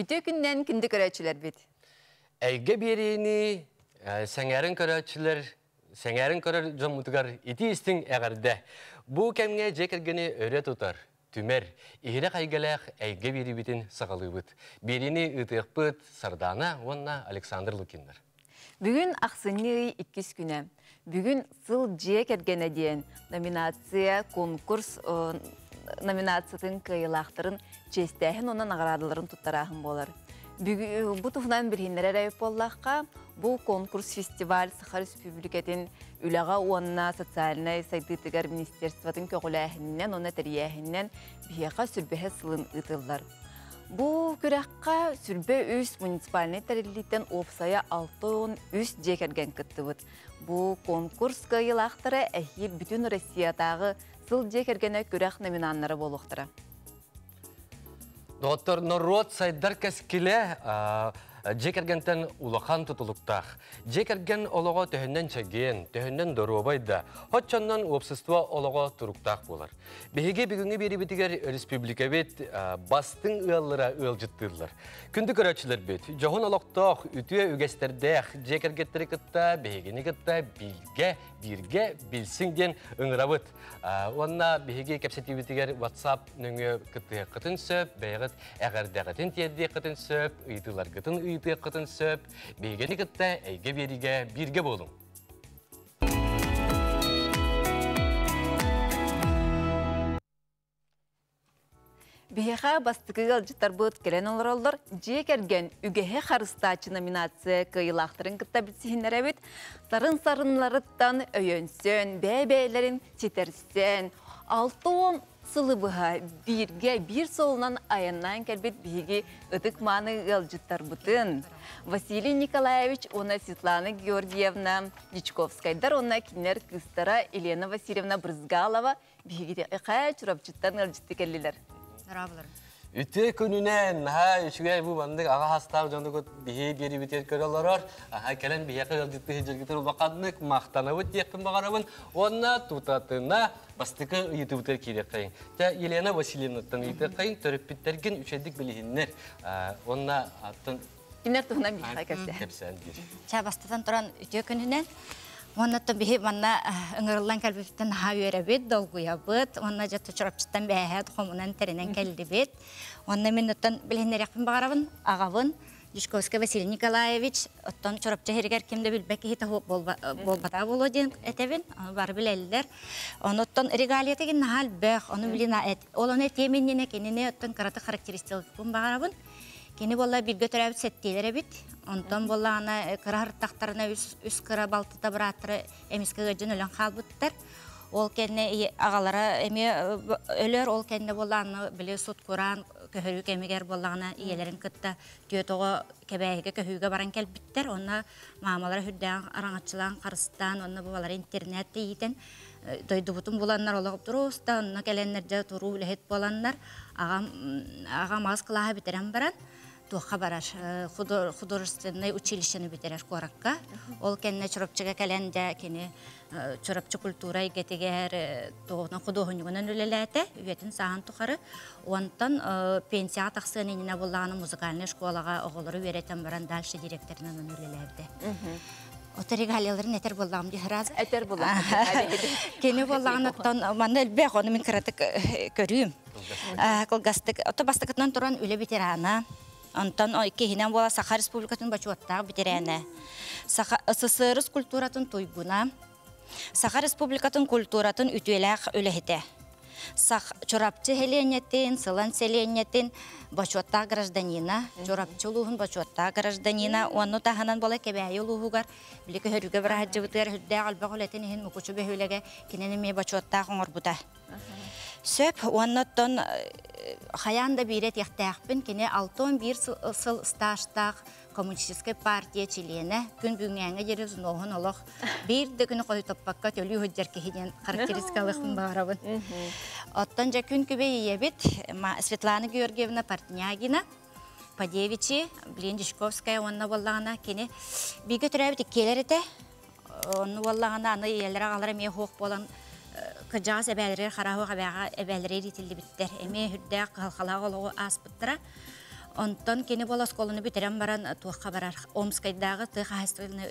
Ütü gündən kündü görəçülər bit. Әйге берейіні сәңәрін көрәтшілер, сәңәрін көрәр жомутығар ити істің әғірді. Бұл кәмге жекергені өрі тұтар, түмер, егері қайгеләқ әйге бері бітін сағалы бұд. Берейіні ұтық бұд, сардана, онна Александр Лукиндар. Бүгін ақсыны 2 күні. Бүгін сыл жекергені дейін номинация, конкурс, номинациятын кайылақтырын честәхін онан ағырадыларын тұттарағын болар. Бұл тұғынан бірхендері рәйіп боллаққа, бұл конкурс фестиваль Сахар Республикатын үліға онына социальный сайдытығар министерстватын көғіләхіннен, оны тәрияхіннен бейеқа сүрбәхе сылын ұтылдар. Бұл күрәққа сүрбе үс муниципальный тәреліктен опсая 6-10 үс жекерген күтті бұд. Бұл конкурс кайылақтыры әхел бүтін Россиятағы сыл жекергені күрәқ номинанлары болуқтыры. Доктор Норот сайдар кәскілі жекергентен улахан тұтылықтақ. Жекерген олығы төхіннен чәген, төхіннен доробайды, хотчаннан общество олығы тұруқтақ болар. Беге бүгінгі бері бітігер республика бет бастың ұялыра ұялжыттырылар. Күнді көрәтшілер бет, жоғын олықтақ, үтіе үгестердәқ, жекергеттері күтті, бегені күтті, бірге білсіңден ұңырабыт. Онна беге кәпсеті бітігер WhatsApp нөңі күтті қытын сөп, бәйгіт әғірдәғітін теді қытын сөп, ұйтылар қытын ұйты қытын сөп, бегені күтті әйге беріге бірге болың. Бейеға бастықығыл жытар бұд келен олар жекерген үгеге қарыстачы номинация кайылақтырын күтті білсігінлер әбет, сарын-сарынларыттан өйөнсен, бәй-бәйлерін тетерсен, 6-10 сылы бұға бірге бір солынан аяннан кәлбет бейге ұтық маны ғылжыттар бұтын. Василий Николаевич, она Светлана Георгиевна Дичковскайдар, она кинер кыстара Елена Васильевна Брызгалова бейге қай чұрапчыттан ғылжытты кәлілер. Үтті күнінен, үшіге бұл бандық аға хастау жоны көт бейе бері бітер көрелерер. Кәлін бейе қылжытты жергетер бақадынық, мақтаны бұт екпін бағарабын, онына тұтатына бастықы үйті бұтер керек қайын. Елена Васильевнаттан үйті қайын, төріп біттерген үшедік білігінлер. Онына аттын... Кинер тұғынан бейе қай бастатан тұран үті күнінен, оннаттан бейі манна ұңырылан кәлбеттен ха өре бет, долгуя бет, онна жаты чұрапчыттан бәйәд, қомынан тәрінен кәлді бет. Онна мен оттан білгендер яқпын бағарабын, ағавын, Дишковский Василий Николаевич, оттан чұрапчы хергер кемді білбәкі хеті болбата болу ден әтебін, бар біләлілер. Оттан регалиятеген нағал бәқ, оны білін әт. Ол оны теменнене кеніне оттан қараты характеристикалықпын бағарабын. Кені болла бірге түрәбіт сәттейлер әбіт. Онтан болла ана қырар тақтарына үс қыра балтыта бұратыры әмескі ғаджын өлін қалбыттар. Ол кәне ағалара әме өлер, ол кәне болла аны біле сұт құран, көхірі кәмегер болла ана иелерін күтті түйетоғы кәбәйге көхіге баран кәлбіттер. Онна мамалары хүддән араңатшылан қарыстан, онна болалар интернетті ейтен дойды бұтын боланлар олығып тұру ұста, онна кәленлерде тұру үләхет боланлар. Ағам аз қылаға бітерен баран. Туаққа барар, художественный училищені бітерер қораққа. Ол кәнне чұрапчыға кәленде кені чұрапчы культура егетігер тоғынан художнигынан өлеләті, үйетін саған тұқары. Онтан пенсияға тақсығын болағаны музыкальный школаға оғылары өретен баран дальше директорынан өлеләді. Оты регалияларын әтер болағым де разы? Әтер болағым. Кені болағын оттан, маны әлбәқ, оны мен қыратық көрейім. Оты бастықытынан тұран өлі бетерана. Антон кейінен бола Сахар Республикатын бачуаттағы бітерәне. СССР культуратын туйбуна. Сахар Республикатын культуратын үтеләқ өліхіте. Чорапчы хеленетин, сылан селенетин бачуаттағы гражданина. Чорапчы луғын бачуаттағы гражданина. Оны тағынан бола кәбәйі луғығар. Білікі хүрігі бір хаджы бұтығар хүрді албақ өлетін ехін мұқычы бөхілігі кенені бачуаттағы ғыңыр бұта. Сөп, оннаттан хаянда бирет яқтақпын, кене 6-11 сыл стажтақ коммунистическая партия чилена, күн бүгінгі жері ұзын олық, бірді күні қой топпаққа төлі өджер кейден характеристикалықпын бағарабын. Оттан жа күн көбе ебет, Светлана Георгиевна Партнягина, Падевичи, Блин Дишковская, онна болағына, кене бигі түрәбіті келеріті, онны болағына аны елері ағалары ме хоқ болан, Кыжағыз әбәлері, қарағы қабаға әбәлері ретілді біттер. Әме хүрді қалқалағы олығы ас бұттыра. Онтон кені бола сколыны бітерен баран туаққа барар. Омскайдағы тық хастырылны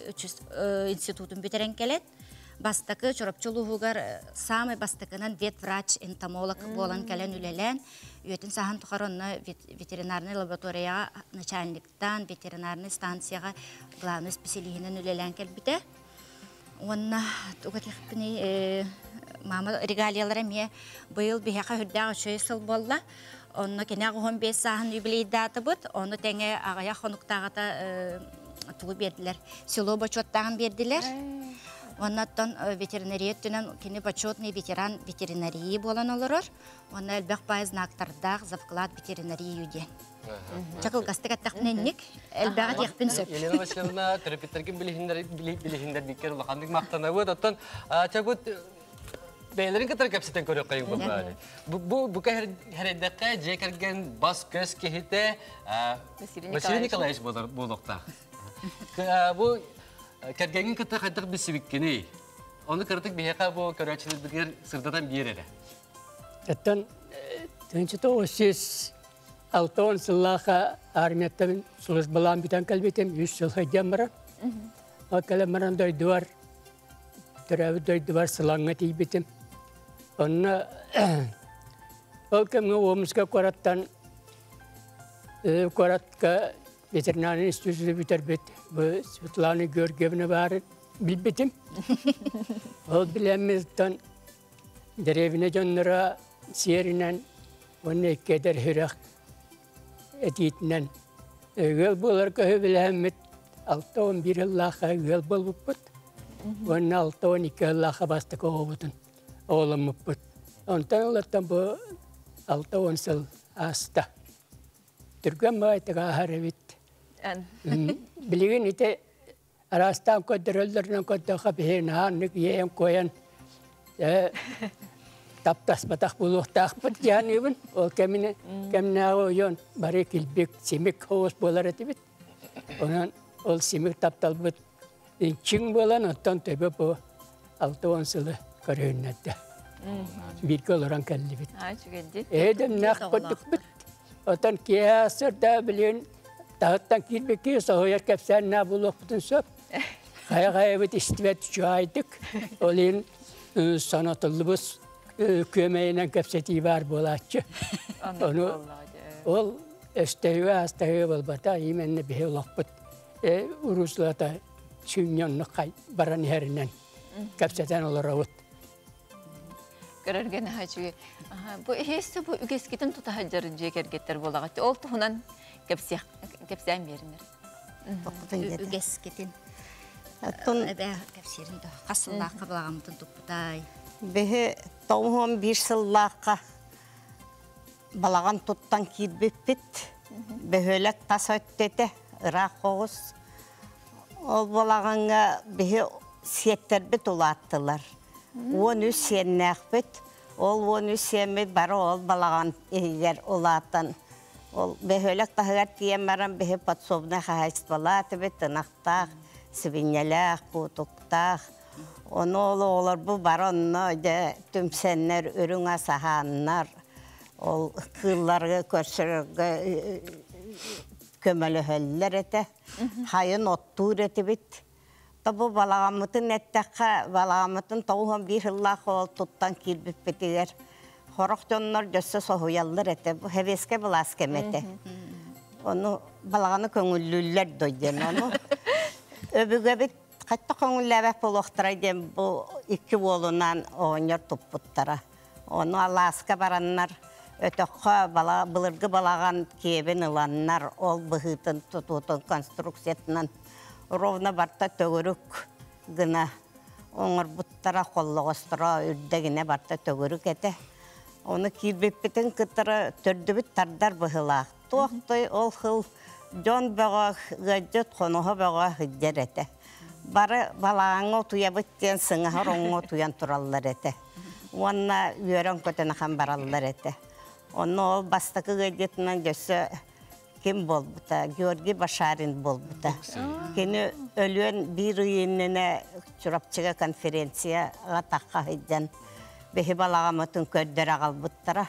институтын бітерен келет. Бастакы чорапчылуғығар самый бастакынан ветврач, энтомолог болан кәлен үлелен. Өтін сахан тұқар онны ветеринарный лабораторияға начальниктан, ветеринарный станцияға главный специалигінен үлелен кәлбіті. Онна тұғатықпіне мама регалиялары ме бұйыл бейеқа хүрдіға үшөй сыл болла. Онны кене 15 сахан юбилейдаты бұд. Оны тәңе ағая қонуқтағыта тұғы берділер. Село бачоттағын берділер. Оннаттан ветеринария түнен кені бачотный ветеран ветеринарии болан олырыр. Оны әлбәқ байыз нақтардақ завклад ветеринария юден. Чакыл гастык аттақненник, әлбәғат яқпен сөп. Елена Васильевна, терапевттерген білігіндер бекер ұлақандық мақтана өт. Оттан, чакут бәйлерін кітір кәпсетен көрек қайын болғаны. Бұ кәреддәққа жекерген бас көз кехеті Василий Николаевич болуқта. Бұ кәргенген кітір қайдық біз себеккені. Оны кірдік бейеқа бұл көрәчілердігер сырдадан бейер әрі. Оттан, 1906 сыллаға армияттан сұлыс балан бітен кәлбетем, 100 жыл хайден баран. Ол кәлем баран дойдуар, түрәві дойдуар сылаңға тейбетем. Онына, ол кәмгі омысқа қораттан, қоратқа ветеринарный институты бітер бет, бұл Светлана Георгиевна барын білбетем. Ол білемізден деревіне жонлара серінен, оны кедер хүрек әдетінен. Өгел болар көй білемет 6-11 ыллаға өгел болып бұд. Оны 6-12 ыллаға бастық оғытын оғылым бұд. Онтан олаттан бұл 6-10 сыл аста. Түрген мағайтыға әревет. Білеген еті арастан көдір өлдерінен көдіға бейін ғанық ең қоян таптас батақ бұлуқтақ бұд жәнебін. Ол кәміне ойын бары келбек семек хоғыз болар әті бет. Онан ол семек таптал бұд. Чың болан оттан төбі бұл 6-10 сылы көрейін әді. Біркі оларан кәлі бет. Әдім нақ бұдық бұд. Оттан кеясырда білен тағыттан келбеке соғыяр кәпсән на бұлуқ бұдын сөп. Қая-қая бұд істівәт жуайдық. Ол ең санатылы бұз көмейінен кәпсәті бар болатшы. Ол өстәуі астауы болбата, еменне бе олақ бұд. Урусылата сүйіненні баран әрінен кәпсәтен олар ауыд. Көрерген хачуге. Бу хесте бу үгескетен тутахаджар жекергеттер болагат. Ол тухунан кепсәм беринер. Үгескетен. Тон кепсеринде касыллакка булагамтын туптай. Бе 11 сыллакка балаган туттан кирбеппит. Бехөлек тас өттете ырак қоғыз. Ол балаганга бе сеттербит улаттылар. Он үс сеннәқпет, ол он үс сенмет бары ол балаған егер олаттан. Ол бөхөлік тағығар тиен баран бөхі подсобны қағайсы балаты бет, тынақтақ, свинеләқ, құтықтақ. Оны олар бұл бары онны түмсеннер, үрің асағаннар, ол қылларға көрсіргі көмілі хөлілер еті, хайын оттур еті бет. Табу балағамытын әттәққа, балағамытын 11 жыллақ ол тұттан келбіп бетігер. Қорық жонлар жөссі соғуяллар әті, бұл хәвеске бұлас кеметі. Оны балағаны көңіллілер дойден. Оны өбігі бет қатты көңілләбәк бұл оқтырайден бұл 2 олынан оңыр тұппыттара. Оны Аласка бараннар, өтіққа бұлырғы балаған кебін ұланнар, ол бұғытын тұтуытын конструкциятынан ровно барта төгөрүк гына оңыр буттара қоллығыстыра үрдегіне барта төгөрүк әті. Оны кирбеппетін кытыры төрдібіт тардар бұғылақ. Тоқтай ол қыл жон бұға ғаджет қонуға бұға ғыджер әті. Бары балағаңы тұя бүттен сыңағыр оңы тұян тұралылар әті. Онына үйерен көтіні қан баралылар әті. Оны ол бастықы ғаджетінен жөсі kim bolbuta, Georgi Başarin bolbuta. Keni ölüyen bir yönüne çurapçıga konferensiya takka hidden. Behi balağamatın köddere qalbuttara.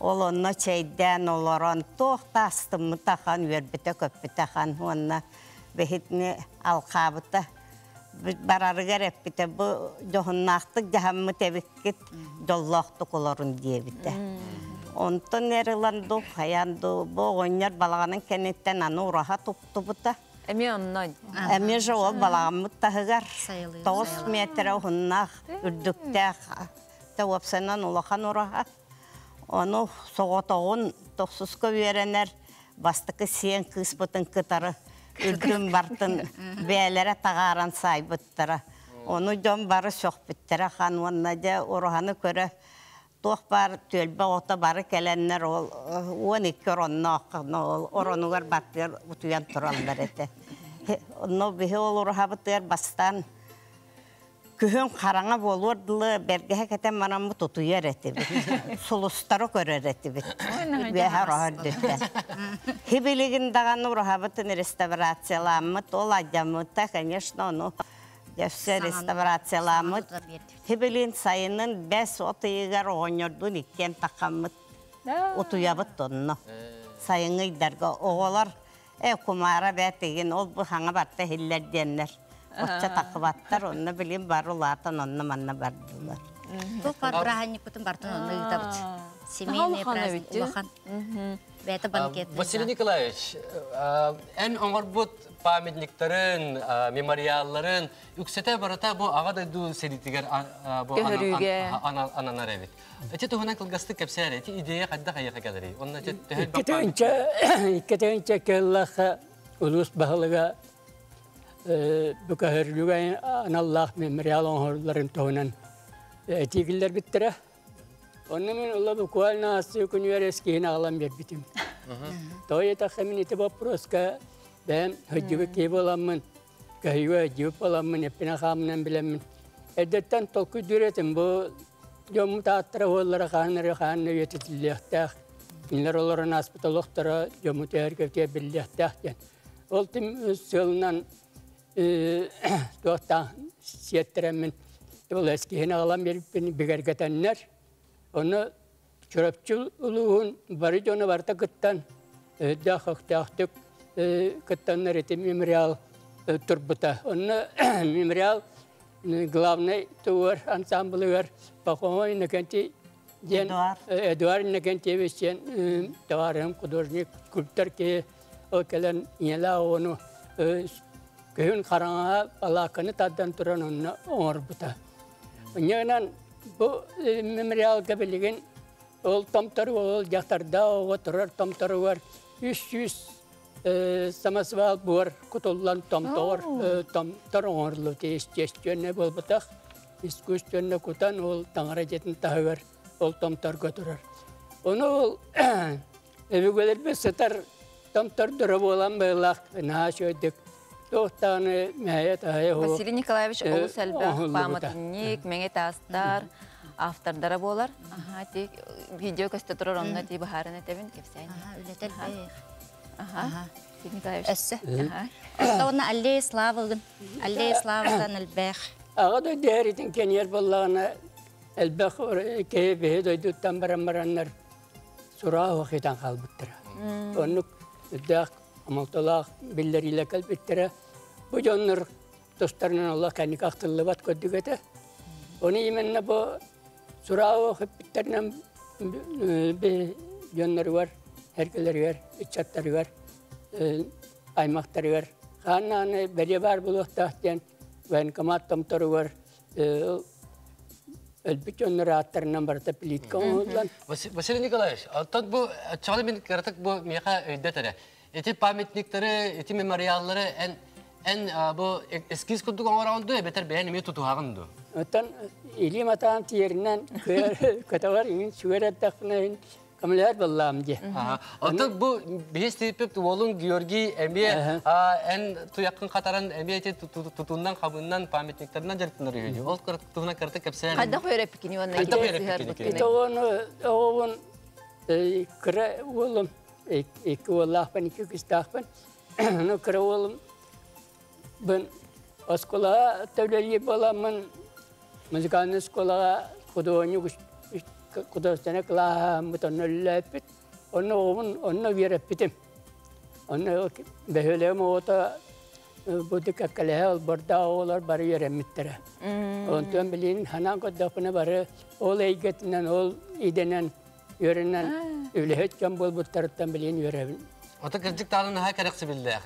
Ol onna çeyden olaran tohtastımı takan verbite köpbite kan onna behitni alqabıta bararı gerep bite bu johunnaxtık jahammı tebikkit dollaqtık olarun diye bite. Ondan nerilandu hayandu bu oynar balağının kennetten anı uraha tuttu buta. Emi ondan. Emi o balağımı tahıgar Sayılıyor, 9 metre hunnaq ürdükte tavapsanan ulaqan uraha. Onu soğutağın 9'a verenler bastıkı siyen kısbıtın kıtarı ürdüm bartın beylere tağaran saybıttıra. Onu jom barı sohbittere han onnaca urahanı köre toq bar tölbe ota barı kelenler ol 12 oronugar battır utuyan turanlar ete. Onu bihi ol urahabıtır bastan Kühün karana bolurdu, bergehe keten manamı tutuyar eti bit. Sulustarı körer eti bit. Ve her ahırdıkten. Hibiligin dağın urahabıtın restavrasiyalamıt, olacamıta, конечно, onu Jefse restavrasiyalamıt. Hibilin sayının 5 otuygar oğanyordun ikken takamıt. Otuyabıt onu. Sayını idarga. Oğular kumara betegin, ol bu hana barta hiller diyenler. Oça takıbatlar, onu bileyim barulatan, onu manna bardılar. Bu parbrahannik bütün bartın onu yutabıt. Семейный праздник улахан. Бәті банкет. Василий Николаевич, en оңорбут памятниктарын, мемориалларын үксете барата bu ağadaydu seditiger bu ananlar evet. Ete tohunan kılgastı kepser eti ideya kadda kayaka kadari. Onun ete tehel İkketince kellaha ulus bahalıga bu kahırlıga anallah memorial onhorların tohunan etikiller bittire. Onun min Allah bu kual nasi kunyer eski ağlam bir bitim. Toya takhamin itiba proska ben hacıbı kebalamın kahıya hacıbı palamın epine khamnen bilemin. Edetten tolku düretim bu jomu taatra ollara khanne yetiliyahta. Minler olaran hospitaloktara jomu terkevte billiyahta. Oltim sölnan doğta siyetteremin bu eski ağlam bir bigergetenler. Onu çorapçılığın barı onu varta kıttan dağıtık kıttanlar eti memorial turbuta. Onu memorial главный тур ансамбль var. Bakımı nekenti Eduard nekenti vişen tavarım художник skulptör ki o kelen yela onu köyün karana alakanı taddan turan onu orbuta. Ondan bu memorial kabiliğin ol tomtarı ol yaktarda oturar tomtarı var 300 samasval var kutullan tomtar orlu teşçene bol batak iskusyonne kutan ol tangarajetin tahır ol tomtar götürür onu ol evi gelir bir setar tomtar duru olan belak na şöydük Doğtanı mehayet ayı o. Василий Николаевич Олус Әлбәқ памятник, мәңе тастар, автордары болар. Тек видео көсті тұрыр, онына тей бұхарын әтебін кепсәйін. Өлетел бәйік. Василий Николаевич. Әсі. Оны Аллея Славылгын. Аллея Славылдан Әлбәқ. Ağa da değeritin kenyer bollağına Әлбәқ keybeğe doyduğuttan baran-baranlar surağı vakitan kalbıttıra. Onu dağ amaltolaq billeriyle kalbettere. Bu jonlar dostlarının Allah kendi kaktıllı bat köddükete. Onu yemenine bu surağı hepbitlerinin bir jonları var, herkeleri var, içatları var, aymakları var. Kananı beraber buluq tahtiyen ve kamat tomtoru var. Elbette jonları atlarından barata plitka olan. Василий Николаевич, bu çağlı bin karatak bu miyaka öydetene. Eti pamitlikleri, eti memorialları en bu eskiz kuttuk ona oldu ya beter beğenmeyi tutuğağındı. Otan ilim atan tiyerinden katavar in şuara taknayın kamlar ballam diye. Otan bu bir stepip volun Georgi embiye en tuyakın kataran embiye tutundan kabından pamitliklerinden jartınları yiyor. Ol tuğuna kartık hepsine. Kadda koyar pikini ona Ito onu kıra oğlum iki Allah ben iki kıstakpan. No kıra oğlum ben oskola tevleli balamın müzikalne skola kuduğunu kudostana kılahamıt onu öllüpit. Onu verippitim. Onu behölem oğuta budu kakalehe ol barda oğlar barı veremittere. Ondan bilin hanan kodapına barı ol eygetinden ol idenen yörenen ülühetken bol buttarıttan bilin verebin. Ota kırcık dağının ha karaksı bildi.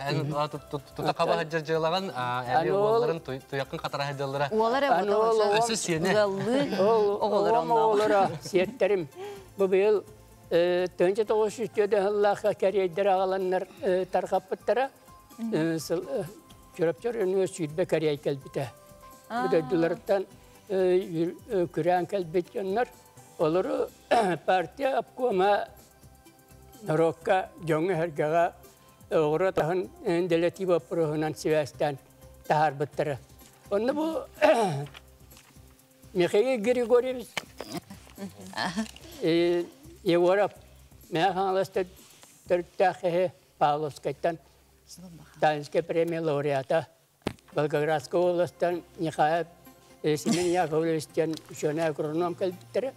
Tuta kaba hacırcılağın eli oğulların tuyakın katara hacırlara. Oğlar Ösü siyene. Oğlara siyetlerim. Bu yıl Tönce 900'de Allah'a kariyedere ağalanlar tarqapıttara. Çorapçor üniversitede kariyer kelbite. Bu da dolardan küren kelbitonlar. Onları partiye apkoma Narokka jonge hergaga ora tahan deleti baprohanan Sivastan tahar bettara. Onu bu Mikhail Grigoryeviç Yevorap mehanlasta tertahe Pavlovskaytan Danske Premie Laureata Volgogradska olastan Nikhail Simen Yakovlevичтен şöyle agronom kalbittara.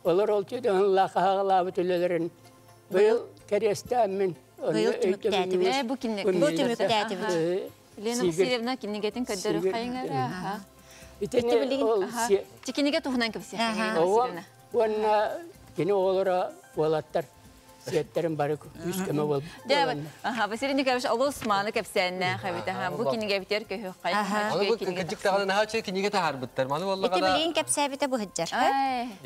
Onlar olçu da Allah'a labetüllerin Bıyıl kerestemin. Bıyıl tümüktətibiz. Bu kinne. Bu tümüktətibiz. Lena Vasilievna kinnigetin kaddarı kayınlara. Çikinige tuhunan kapısı. Ona yine oğlara olatlar. Siyetlerin barı yüzkeme ol. Evet. Vasiliy Nikolaevich Allah Osmanlı kapısına kabite. Bu kinige biter ki kayın. Onu bu kırcık dağının ha çek kinige tahar bitter. Manu vallahi Ete bilin kapsabite bu hıccar.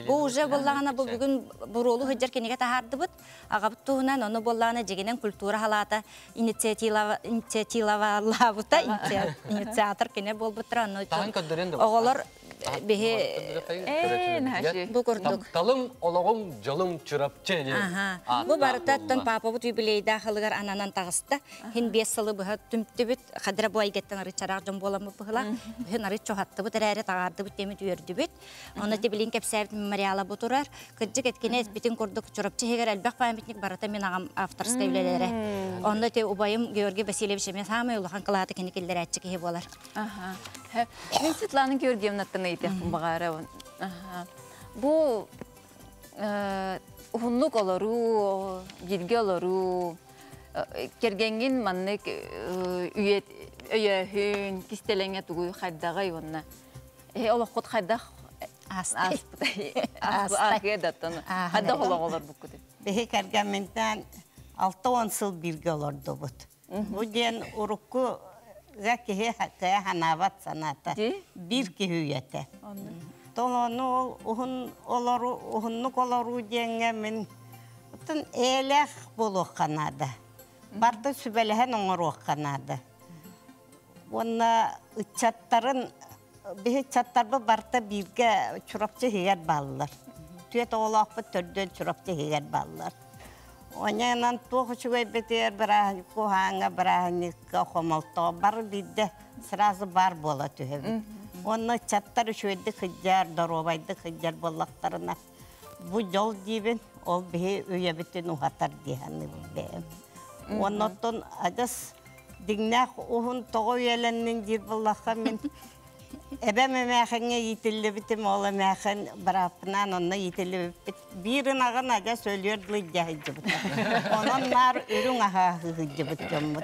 Bu uca bollağına bu bugün bu rolu hıccar kinige tahardı bit. Agabıt tuğunan onu bollağına jegenen kultura halata inisiyativa lavuta inisiyator kine bol bıtıran. Tahan kadderin de. Oğlar bihi bu kurduk. Talım olağım jalım çırap çeli. Bu barıtattan papa bu jubileyde halıgar ananan tağısta. Hin 5 yılı bu tümtübüt kadra bu aygetten arı çarağım bolamı bıhla. Hin arı çoğattı bu terere tağardı bu temi dürdü bit. Onu da bilin kapsayıp memoriala bu turar. Kıcık etkine bitin kurduk çırapçı heger elbaq paymetnik barata men ağam aftarska evlelere. Onda te ubayım Georgi Vasilievich mes hama uluhan kılaatı kenikillere açık ehe bolar. Ben Svetlana Georgievna'dan eğitim bağıra. Bu hunluk olaru, bilgi olaru, kergengin mannek üyehün, kistelenge tuğuyu xaydağa yonna. Ola xod xaydağa astıya dattan. Xaydağa olur bu kudu. Behe kergamentten 6-10 yıl birge olurdu bu. Bu diyen urukku Zaki kaya hanavat sanata bir ki hüyete. Tolonu uhunluk olaru diyenge min bütün elek bulu kanada. Barda sübelehen onoru kanada. Ona çatların bir çattarba barda birge çurapçı hiyer ballar. Tüyet oğlakpa tördön çurapçı hiyer ballar. Onyanan tuğuşu betiyer berahi kuhanga berahi komalto bar bidde sırası bar bola tühebi. Onu çattar şöyle hıccar dorobaydı hıccar bollaklarına. Bu yol dibin ol bir üye bütün uhatar dihanı benim. Ondan adas dinnak uhun toğu yelennin dir bollakka min. Ebe memekenge yitilli bitim ola meken barapnan onna yitilli bit birin ağın aga söylüyor lıcahıcı bit. Onun nar ürün aha hıcı bit gömmüt.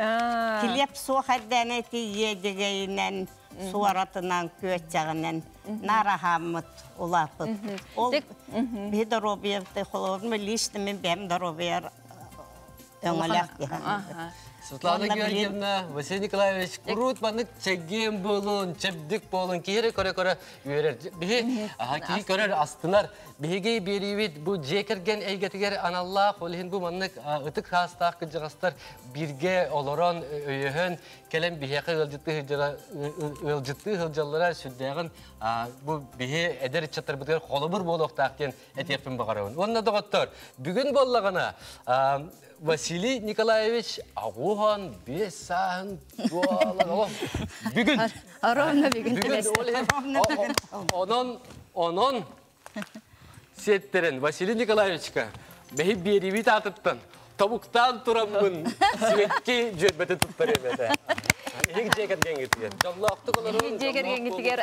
Kilip su haddaneti yedegeyinen su aratından köçağından nar ahamıt ulapıt. Ol bir de robiyevde kolormu listimin benim de robiyar öngolak dihanı. Svetlana Georgievna, Vasiliy Nikolaevich, kurut banık çegim bolun, çebdik bolun, kire kore üyeler. Bihi, ki körer astılar. Bihi berivit bu cekergen eygetiger anallah, olihin bu manık ıtık hasta kıcıgastar birge oloran öyehön, kelem bihiyaka ılcıttı hılcalara sürdüğün bu bihi eder çatır bıdır kolubur boluqtaqten etiyapın bağırın. Onunla doktor, bugün bollağına Vasiliy Nikolaevich Aguhan bir sahın dualı bugün. Aronla bugün. Onun setlerin Vasiliy Nikolaevich'ka behi berivi tartıttın. Tavuktan turamın sivetki cürbeti tuttarıyor. Ehik Джекерген гитигер. Жаллақты колорун. Ehik Джекерген гитигер,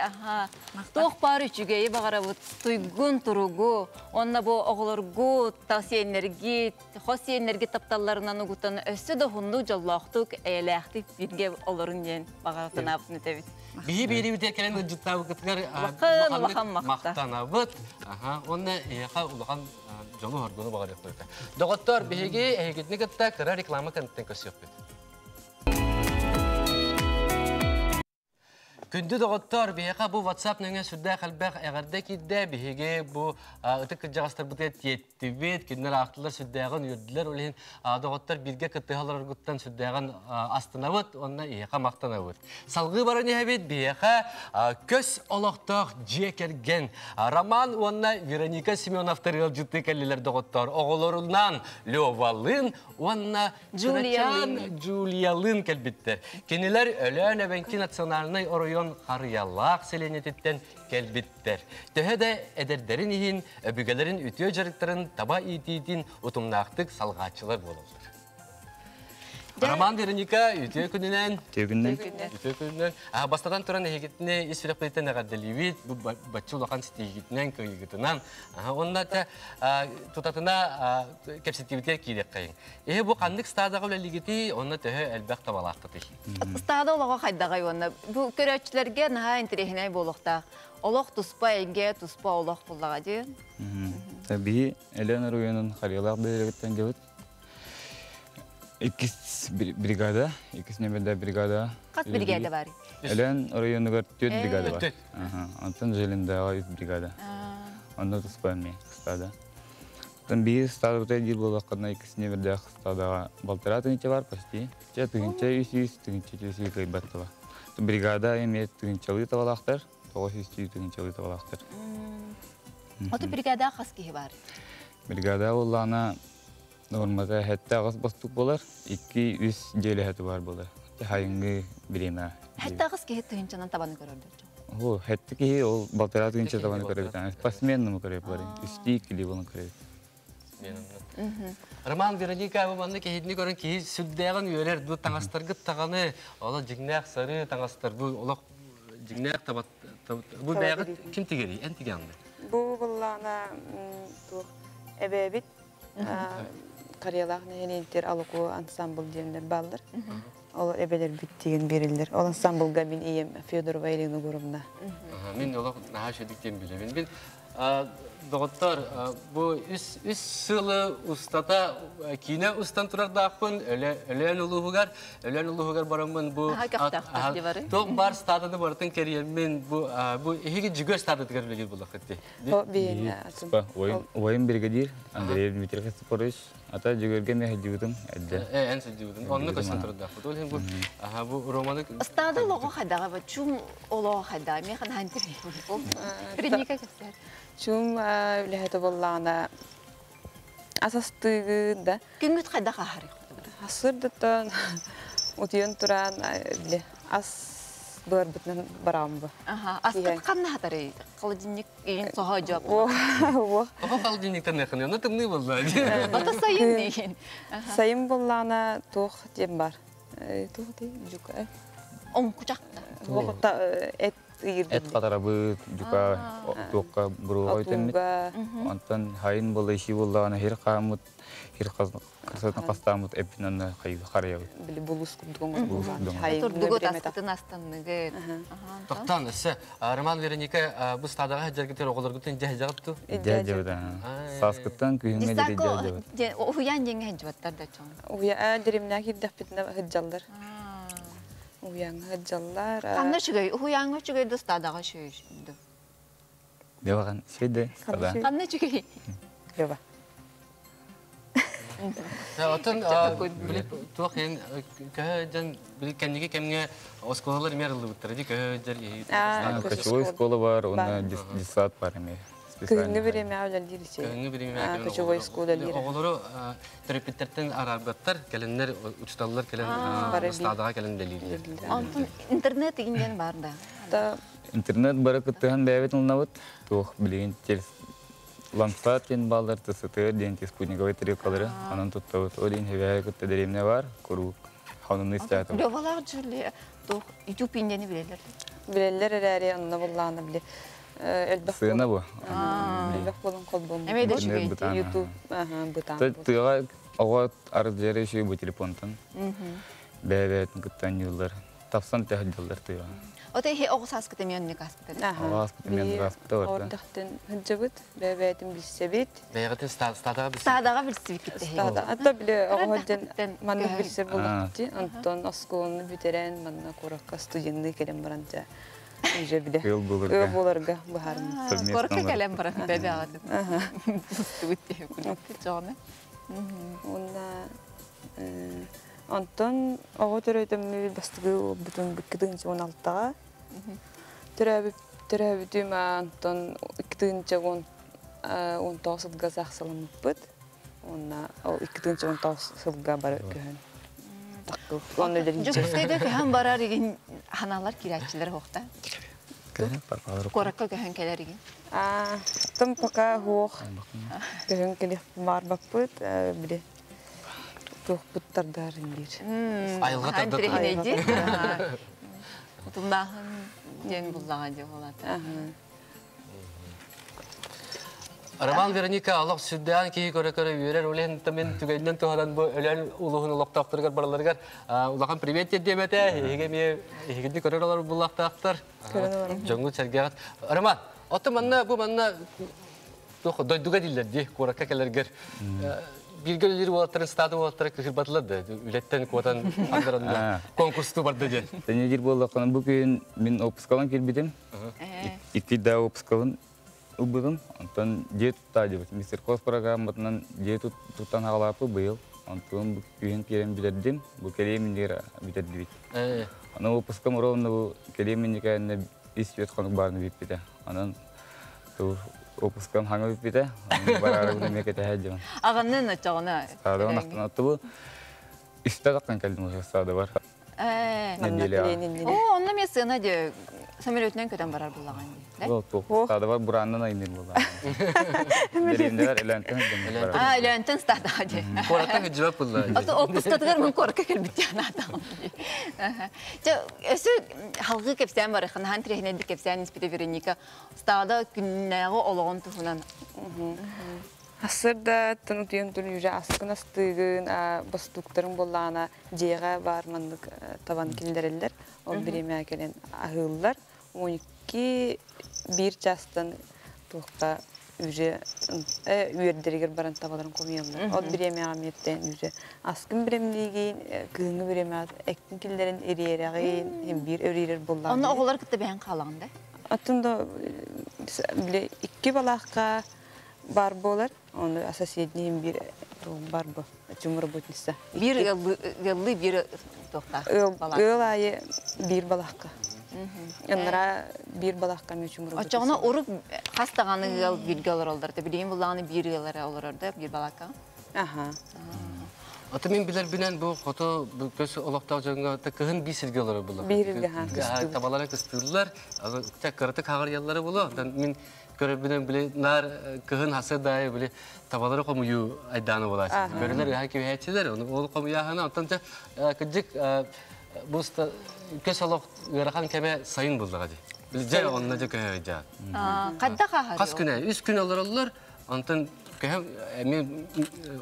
тоқ бар үчүгейи бағарабыт, туйгун туругу, онна бу оғылыргу, тасиенерги, хосиенерги тапталларынан угутан өссі да хунду жаллақтық әйләқті бірге олырын ден бағаратын апсыны тәбіт. Бии бери үтер келен жыттабы кытыгар мақтанабыт. Онна эха улахан жолу хоргону бағар ектойка. Доғыттар биһиги эхигитни кытта кыра реклама контент көсөппүт. Күнді доғыттар биһиға бу WhatsApp нөңе сүрдә қалбақ әғарда кидді биһиге бу ытык жағастар бұтет еттібет, күннер ақтылар сүрдәғын үрділер олейін доғыттар бірге кыттығалар ұрғыттан сүрдәғын астынавыт, онна иһиға мақтанавыт. Салғы барын ехабет биһиға көс олықтақ Джекерген. Роман онна Вероника Семеновтар жылжытты кәлілер доғыттар. Оғыларынан Лёвалын, онна Джулиялын кәлбеттер. Кенелер өлән әбәнки национальный оройон қарыялақ селенететтен кәлбеттер. Төһе дә әдердерін ехін, өбігелерін үтіе жарықтарын таба итейдін ұтымнақтық салғачылар болылыр. Роман Вероника үтіе күнінен? Үтіе күнінен. Бастадан тұран әйгетіне есфилақпеттен әғарделевет, бұл бәтші ұлақан стейгетінен, көйгетінен. Онда тұтатына кәпсеттеветтер кейдек қайын. Бұл қандық стадағы өлелігеті, онда төһе әлбәқ табалақты тұхи. Стада олаға қайдағай онда. Бұл көрәтшілерге наға интерехінай болуқта. Олақ тұспа әйге, тұспа олақ болаға дейін? Таби, Эленор ойының қариялақ бәйрегеттен келет. İkiz brigada, ikiz nöberde brigada. Kaç brigada var? Elen rayonu gör 4 brigada var. Ondan Jelindağ 3 brigada. Onda tuspayım stada. Там bir stada da yıl bolaqına ikiz nöberde stada baltaratın içi var почти. Çatınca 300 tınçı kaybattı var. Brigada emet tınçalı tavalaqtar, 900 tınçalı tavalaqtar. Otu brigada kaç kişi var? Brigada olana normalde hatta ağız bastık bolar, 2-3 jeli hati var bolar. Hayıngi birine. Hatta kaç kişi tınçanan tabanı görürdü? O hatta ki o baltarat tınçı tabanı görürdü. Pasmen mi görürdü? Üstü ikili bunu görürdü. Роман Вероника буманны кehidni görün ki süddägen üyeler bu taňastargy tagany ola jignak sarı taňastar bu ola jignak tabat bu bägit kim tigeri en tigandy. Bu bollana bu ebebit kariyalak nehentir alıku ansambl diyenler ballar. Ol ebeler bittiğin birildir. Ol ansambl gabin iyem Fyodorova Elina grubunda. Men ola naha şedikten bilemin. Bil Doktor, bu üç sılı ustada kine ustan turadakpın, ölen uluğugar baramın bu toq bar stadyny bartın keriyemmen bu hegi jigör stadyny görülür bulaqtı. O ben Oyun brigadir Andrey Dmitrievich Sporovic ata jigörge me hejudum edde. En sejudum. Onu kaçtan turadakpı. Ol hem bu romanı Stadı logo hadaga ve çum olo hadaga me kan hantir. Vernika göster. Çum lehete bollana asastığında Güngüt hadaga hari. hasırdıtan utiyon turan as barbutnan barambu. Aha, astık kanna hatarı. Kalıcınlık en soha cevap. O Ama kaldığınlıktan ne kanıyor? Ne tımlı vallahi. Ata sayın deyin. sayım bollana toq diyem var. Toq değil, juka. On kucakta. Toqta et Et qatarabı juka toqqa buru oytenmit. Ondan hayın bolla işi bollana her qamut her qasatın qastamut epinanna qarayabı. Bili bulus kudduğun. Turdugu tasqıtın astanlığı. Toqtan ise Roman Veronika bu stadaga hajargıtır oğullargıtın jahjaqıptı. Jajabda. Saskıttan kuyunga dedi jajabda. O huyan jenge hecvatlar da çoğun. Uya dirimnaki dafitna hıcallar. Uyan hıcallar. Kanna çıgay, huyan çıgay da stadaga şöyle. Devakan şeyde sada. Kanna çıgay. Yok. Otan bilip tuğen köhden bilip kendine kemne oskolalar merli bitirdi köhder iyi. Кочевой школа var, ona dissat var eme. Köyünü birime avlar dirişe. Köhünü birime Kocevой школа liri. Oğulları terapitlerden ararbatlar, gelenler uçtallar, gelen stadaga gelen deliller. Antın internet ingen var da. Da İnternet barakıttıhan beyvet olnavut. Tuğ bilin çels Lansat den ballar tısıtır, den sputnikovay tarikaları. Onun tuttavut. O den hevaya kıtta derimne var. Kuru hanımını istedim. Lövalar jüli Тух YouTube индени билелер. Bileller ereri anına bullağına bile. Elbek Sığına bu. Elbek bolun kolbon. Эме де Ne чүгей. bıtan. YouTube, bıtan. Tığığa oğa arıcları şey bu telefondan. Bebet gıttan yıllar. Tapsan tehdiler tığığa. Ота хе огсас кытемен не каспыт. Ağız kıtımın rastı var da. Oradaktın hıncabıt, bebetin bilsebit. Бәйгәтен стадаға біз. Стадага билсибит китте. Stada, hatta bile o hocam Kıraktın manna köy. bilse bulaktı. Anton askonu biteren manna korakka studyenli kelem baranca. Önce bile. Yıl bulur Ö da. bolarga baharım. Корка калем баран бебе агады. Бустубит күнүктү жогону. Onda Anton oğa töreydim bastığı bütün bıkkıdığınca 16'a. Töreydim Anton ikidince 19 sılga saxsalamıp bıt. Onda o ikidince 19 sılga barı köhün. Takıl. Onu öderince. Жукскайга кэхэн барар иген ханалар кирячилер хокта. Коракка кэхэн келер иген. Там пока hoog. Köhün kelip var bakpıt. Bile. Тух буттардар индир. Айылға тарды. Антрехинеди. Тумнахын ден буллаган жок болот. Роман Вероника аллах сүддән ки көрө үйрен үлен тамен түгәйдән туһадан бу ölән улуһын улактактыргар барларгар улахан привет дебете егеме егеди көрөлөр булактактыр. Жоңгу сергәт. Роман, отманна бу манна тох дойдуга диллер ди коракка келергер. Билгелер болаттыр, стады болаттыр, кырбатлады. Үлеттен квотан андырында конкурсту барды ден. Тенегир боллакан бу күн мен опускалан келбидим. Икки да опускалан убыдым. Антон дет тады. Мистер Кос программатынан дет туттан халапы быйыл. Антон бу күн керем билдим. Бу келеминдер билдибит. Аны опускам ровно бу келеминдикәне исвет ханып барын биппиде. Анан опускам хаңа биппиде. Барарыгына мекете хаҗым. Аганнын очогуна. Сададан астан атыбы истадакан келдим ошо сада бар. О, онна мен сына де самолетнен көтөн барар буллаган ди. Ол сада бар бураннан айнын булган. Берендер элентен бар. Лентен стада де. Коракка җавап булды. Аты опускатыгар мен корка келбит яна адам. Жо өсө халгы кепсән бар, хан трехнеди кепсән испите Вероника. Стада күннәгы ологон туһунан. Асырда тынутуен түлүжі аскын астығын бастуктарын боллағына жеға бармандық табан келдерелдер. Ол біреме әкелен ағылдар. 12 бір жастан тұққа үйердерігер баран табаларын комиялар. Ол біреме ағаметтен үже аскын біремлеген, күйіңі біреме әктін келдерін әрерағын, бір өререр боллағын. Оны оғылар күтті бәйін қалағында? Атында 2 балаққа бар болар. Onu соседним bir бар bu. Cumhurbaşkanı. Bir yıllı bir tohta. Öl ayı bir balakka. Onlara bir balakka mı Cumhurbaşkanı? Açığına orup hastağanı yıl bilgiler olurdu. Bileyim bulanı bir yıllara olurdu bir balakka. Aha. Аты мен билер бинен бу фото көз олоктоо жөнгө кыгын би сиргелер булду. Бирилге Табалары кыстылар. Ага кырты кагыр яллары боло. Мен көрөп бинен биле нар кыгын хасыдай биле табалары комую айданы болат. Көрөлөр хаки хэтчилер. Ол комуя хана антанча кыжык буста көз олок ырахан кеме сайын булдуга ди. Билже онна же көйжа. Кадда кахар. Кас күнө 3 күн олоролор. Антан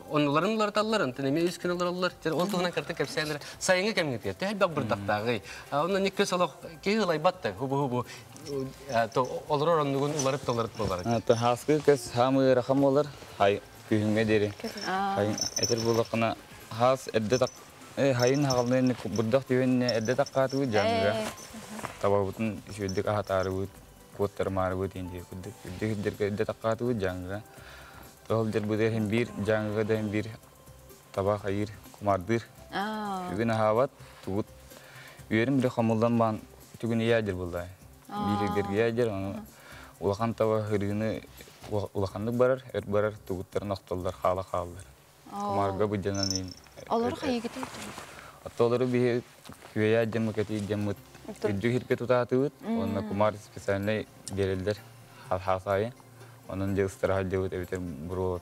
onların lardalar antene me iskin olurlar. Ол тугынан карта кепсәнер. Сайыңы кемге тиет. Бак бер тактагы. Онда никке салак кыйлай батты. Хубу то олорор ондугун уларып толарып болар. Ата хаскы кес хамы рахам болар. Хай күнгө дере. Хай этер булакына хас эдде так хайын хагалны бурдак дивенне эдде таккату жанга. Табабытын шүддик ахатары бут. Коттар мары бут инде. Күддик эдде таккату жанга. Ол дер бүдер hem bir жаңгыда hem bir табак айыр кумардыр. Бүгүн хават тугут. Үйөрүм бир хамылдан бан түгүн яадыр булдай. Билегер яадыр аны улахан таба хырыны улаханды барар, барар тугуттар накталдар хала халдар. Кумарга бүженен ин. Алар хайгыты. Атолары би күя жемекети жемут. Жүгүр кетутатыт. Онна кумар специальный берилдер. Хасайы. Onun da ıstırahat devlet evde buru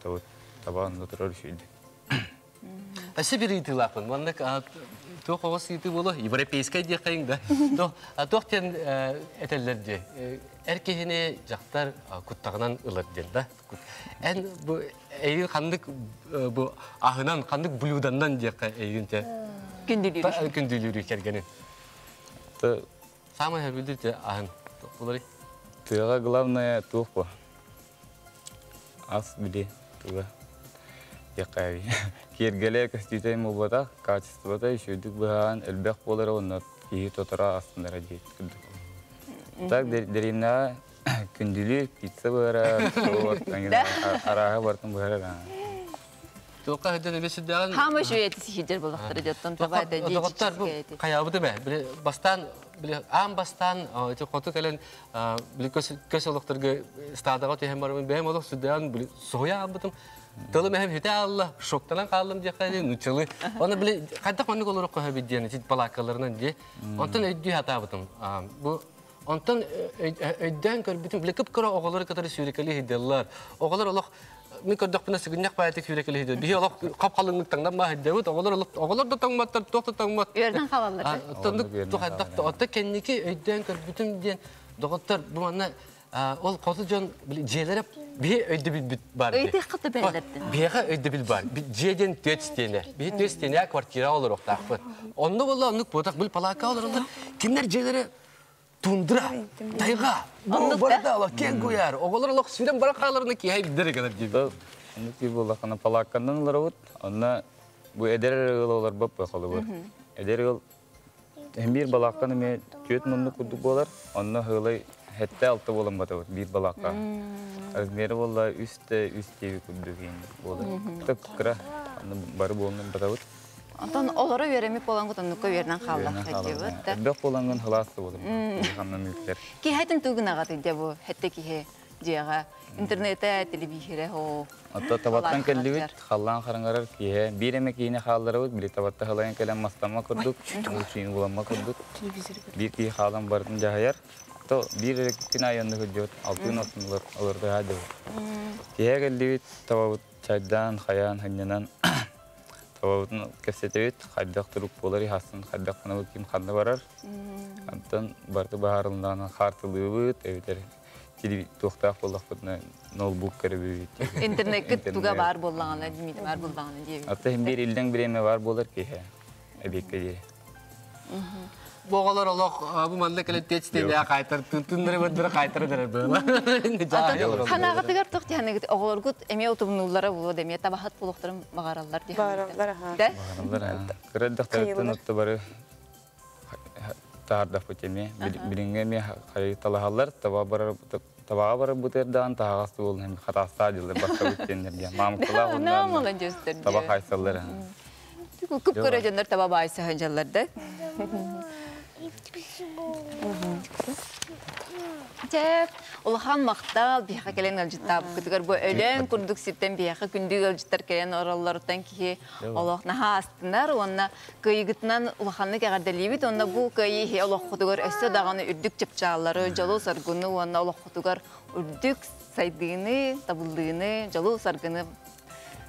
taban oturur şeydi. Ası bir itilafın. Bana Туох оғыз сүйті болу, европейскай де қайың да. Туох тен әтелерде, әркехіне жақтар күттағынан ұлыр ден да. Ән бұл әйін қандық ағынан, қандық блюданнан де әйін те. Күнділері кергенін. Самый әрбілді де ағын. Туяға главное туох по. Ас біле туға. Яқави. Кергеле костюм болбата, качествода үшүдүк баан элбек болар оннот кии тотора астындара дейт. Так дерина күндүлү пицца бара, арага бартын бара. Тоққа хеден бесиддаган. Хамы жүйеті сихидер болақтары деттон табайда дейт. Доғыттар бұл қаябыды бә. Бастан, ам бастан, қоты кәлін көс олықтырғы стадаға түйен барымын бәйім олық сүдден соя абытым. Тылы мәхем хете алла, шоқтанан қалым де қайды, нүчілі. Оны біле, қайдақ оны қолырық қоя беддені, жит балақаларынан де. Онтан өйдүй хата абытым. Онтан өйден көр бітім, біле күп көра оғылары қатары сүйрекелі хеделлар. Оғылар олық, мен көрдік бұна сүгіннек баятық сүйрекелі хедел. Бейі олық қап қалыңлықтаңдан ма хедеуіт, оғылар да таңматтар, тоқты таңмат. Өрден қалалар. Отта кеннеке өйден көр бітім ден, доғыттар бұл манна ол қоты жон жиелері бе өйді біл бар. Өйді қыты бәлдерді. Беға өйді біл бар. Жиеден төтістені. Бе төтістені квартира олар оқтақ бұд. Онды болла онық бұдақ біл палақа олар олар. Кемдер жиелері тундыра, тайға. Бұл бұрда олар кен көяр. Оғылар олар сүйден бара қаларына кейхай білдері кәдір дейбі. Оны кей болақына палаққандан олар өт. Онына бұл әдер олар бап бақылы бар. Әдер ол әмбір балаққаны мен төт мұнды күрдік болар. Онына ғылай Хетте алты болам бата вот, бир балаққа. Размері болла үстеви күрдігін болды. Тік кіра, бары болынан бата вот. Антон олары веремек болан құтын нүкке вернен қалақ әдебі. Әббек боланған халасы болым. Ки хәтін түгін ағаты де бұл, хәтті ки жияға. Интернетте, телевизире, о. Ата табаттан келдибит, халлан қарыңарар кие. Бир эме кийине халлары бут, бир табатта халайын келен мастама көрдік, ушин буламма көрдік. Бир кии халан бардың жахаяр. То бир эрекин айонды көжөт, алтын осынлар оларды хады. Кие келдибит, табабыт чайдан, хаян, ханянан. Табабытын кепсетебит, хайдақ тұрук болары, хасын хайдақ қана өткім қанды барар. Антон барды бағарылынан қартылығы бұд, әветер. Тоқтақ болдақ бұдына ноутбук кәрі бүйет. Интернетке туға бар болағаны, демейді бар болағаны дейбі. Атта бір елдің бір еме бар болар кейхе, әбекке дейі. Боғалар олақ бұл маңда кәлі тетістен қайтар, түндірі бөндірі қайтары дәрі бөла. Қанағытығар тоқты оғалар күт әме отымнулары болу деме табахат болуқтырым мағаралар дейі. Баралар, Тағардақ өтеме, білінге ме қарай талағалар, табаға бары бұтердан тағасы болын, әме қатасы адилер басқа өттенлерге. Мамықылақ ондан таба қайсалар. Күп көрі жондар таба байсы ханжаларды. Теп, олахан мақтал, бияқа келен алжыттап, күтігер бұл өлен күрдік сирттен бияқа күндік алжыттар келен оралларыттан кейі олақ наға астындар, онына көйігітінен олаханны кәғардалейбет, онына бұл көйі олақ құтығыр өсі дағаны үрдік чепчағалары, жалу саргыны, онына олақ құтығыр үрдік сайдығыны, табылдығыны, жалу саргыны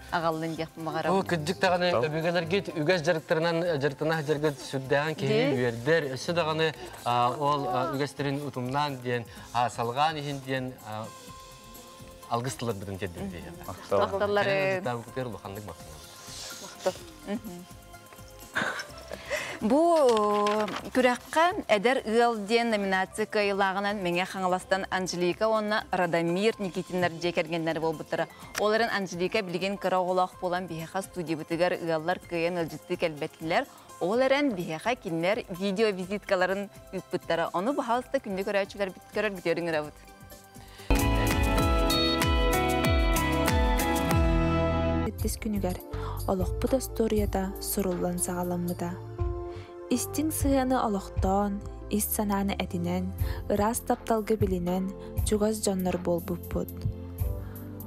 ағалын дияқпы мағара. Ол күддік тағаны өбігелерге үгәз жарықтарынан жарықтана жарғыд сүрдәған кейі үйердер. Өсі дағаны ол үгәстерін ұтымнан дейін, салған ехін дейін алғыстылар бірін кеддер дейін. Мақталары. Тағы күтер ұлықандық мақталар. Бұл күрәққа әдер ұялден номинация кайылағынан мәңе қаңыластан Анжелика, онына Радамир Никитинлар жекергендері бол бұттыры. Оларын Анжелика білген қыра оғылақ болан бейеқа студия бұтығар ұяллар кайын ұлжытты кәлбәтілер. Оларын бейеқа кенлер видео визиткаларын үппіттірі. Оны бұхалыста күнде көрәчілер көрер бітеріңір әвіт. Тес күнігер, олықпыда сторияда сұрылан сағаламыда. Истин сыяны олықтан, ис сананы әтінен, ырас тапталғы білінен, жүгаз жанлар бол бұппыд.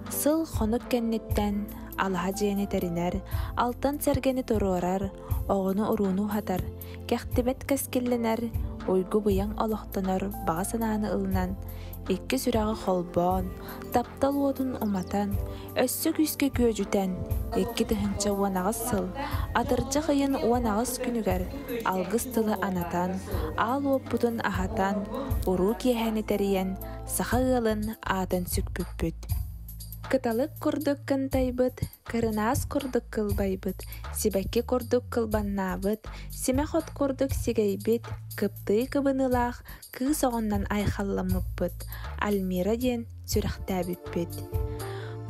Сыл қонық кәннеттен, алға жиені тәрінер, алтан сәргені торуарар, оғыны ұруыну хатар, кәқтібет кәскелленер, ойгу быяң олохтонор bağa sanaаны ылынан, икки сүрағы холбон, таптал уотун уматан, өссө күске көжүтен, икки тыһынча уанағыз сыл, атыржа қайын уанағыз күнігер, алгыс тылы анатан, ал оппутун ахатан, уру киэхәни тәріен, саха ылын атын сүкпүппүт. Кыталык курдук кантайбыт, кырынаас курдук кылбайбыт, сибәкке курдук кылбаннаабыт, симәхот курдук сигейбит, кыптый кыбынылах, кыз оғоннан айхалламыппыт, Альмира ден сүрәхтәбиппит.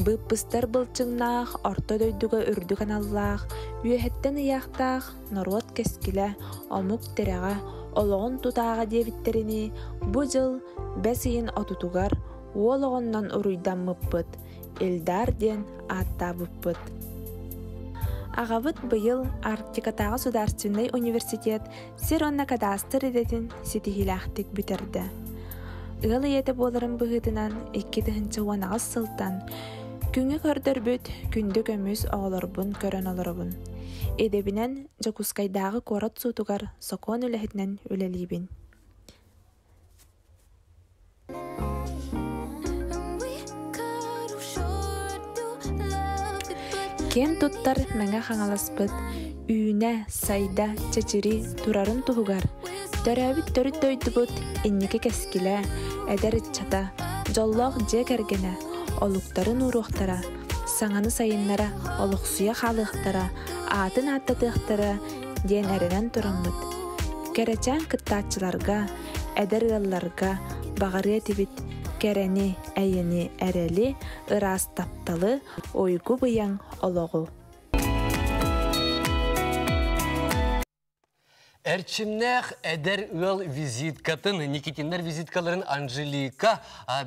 Быппыстар былчыңнах, орто дөйдуга үрдү каналлах, үйәһеттен ыяқтах, норуот кескиле, омук тереға, олоғын тутаға дебиттерини, бу жыл бәсейін отутугар, уолоғоннан уруйданмыппыт, Эльдар ден аттабыппыт. Ағабыт быйыл Арктикатағы Сударственный университет Сиронна кадастыр едетін сетихилахтик бүтерді. Ығыл еті боларын бұғытынан 2-тіхінші уанағыз сылтан, күңі көрдір бүт, күнді көміз оғыларбын көрін оларыбын. Едебінен Жакускайдағы корот сутугар сокон үләхетінен үлелейбін. Кен туттар мәңә хаңаласпыт, үйіне, сайда, чачыри, турарын туғығар. Төрәбіт төріт дөйдібіт, иннеке кәскілі, әдәр чата, жоллақ жек әргені, олықтарын ұруқтара, саңаны сайынлара, олықсуя қалықтара, атын аттатықтара, ден әрінен тұрамыд. Кәрәчән кыттатчыларға, әдәр ғалларға, бағары әтібіт, кәрәне, әйені, әрәлі, ырас тапталы, ойгу бұяң олоғу. Әрчімнәқ әдер үл визиткатын, Никитинлер визиткаларын Анжелика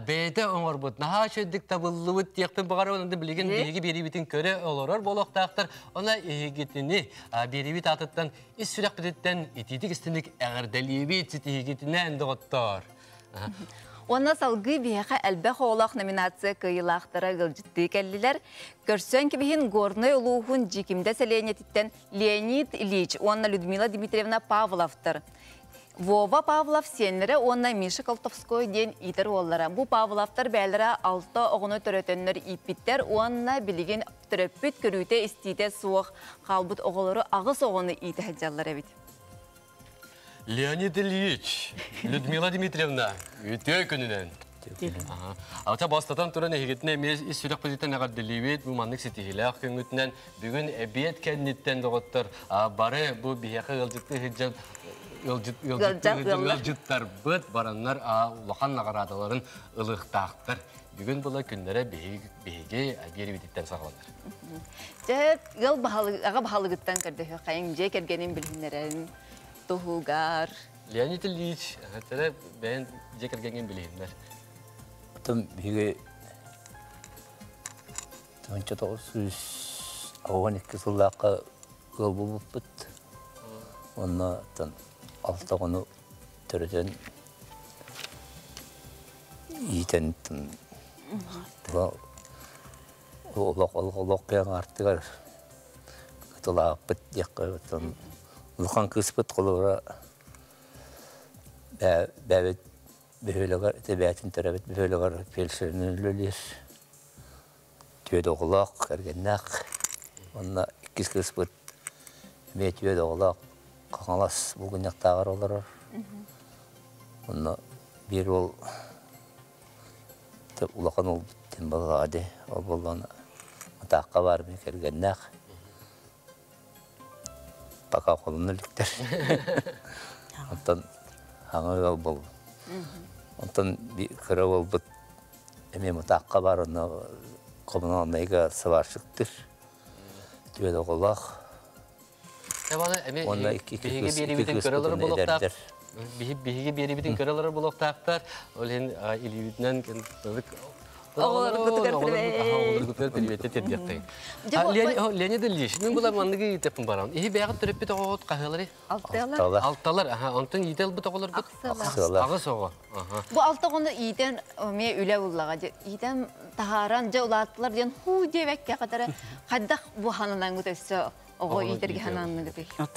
бәйді оңыр бұд. Наға шөддік табылы бұд тияқтың бағары онында білеген бейгі беребетін көрі оларар болуқтақтар. Она егетіні беребет атыттан, ис сүрек бітеттен ететік істімдік әғірдәлебет егетіне әнді ғоттар. Онна салгы бияқа әлбәқ оғылақ номинация кыйылақтара ғылжытты кәлілер. Көрсөн кебейін горной ұлуғын жекімді сәленетіттен Леонид Ильич, онна Людмила Дмитриевна Павловтар. Вова Павлов сенлері онна Миша Колтовской ден итер оллара. Бұ Павловтар бәлірі 6 оғыны түрөтөнлер иппиттер, онна білеген түрөппіт көрүйте істейте суық қалбыт оғылары ағыс оғыны иті әджалар әбет. Леонид Ильич, Людмила Дмитриевна, өте күнінен. Алта бастатан тұран егетіне мез сүрек позитен әғар ділевет, бұл манның сетихилақ күнгітінен бүгін әбет кәдінеттен доғыттыр. Бары бұл бияқы ылжыттар бұд баранлар ұлақан нағарадаларын ылықтақтыр. Бүгін бұла күнлері бейге беребеттен сағаландар. Аға бағалығыттан көрді қайын жек әргенен білгенерін. Туғуғар. Леонид Ильич, әттері бәйін жекергенген білейіндер. Атым бейге 1912 жылдаққа ғыл болып бұд. Онына алтағыны түріден иетен олақ қиян артығар. Құтылақ бұд деққа Лухан кыспыт қолыра бәбет бөйліғар, тәбәтін түрәбет бөйліғар пелшерінің өлілер. Түйеді оғылақ, кәргеннәқ. Онына 2 кыспыт әме түйеді оғылақ, қаңалас бұлғыняқтағар оларар. Онына бір ол ұлақан ол біттен балғады. Ол болғаны ұтаққа бар мен кәргеннәқ. Пока қолымны үліктер. Онтан аңы ол бұл. Онтан кірі ол бұд әме мұтаққа бар, оны қолымын алнайға сывар шықтыр. Түйеді қолақ. Онна Бейге беребетін көрілері болуқтақ. Бейге беребетін көрілері болуқтақтар. Ол ең илебетінен Леонид Ильич, мен бұла маңдығы етепін барам. Ехи бәғіт түріппет оғыт қағылары? Алталар. Онтын етел бұт оғылар бұт? Ағыс оғы. Бұ алтағыны етін өме үлі ұллаға. Етін тағаран жа ұлаттылар ден ху девәкке қадары қаддақ бұ ханынан күтесі оғы етерге хананны күтесі.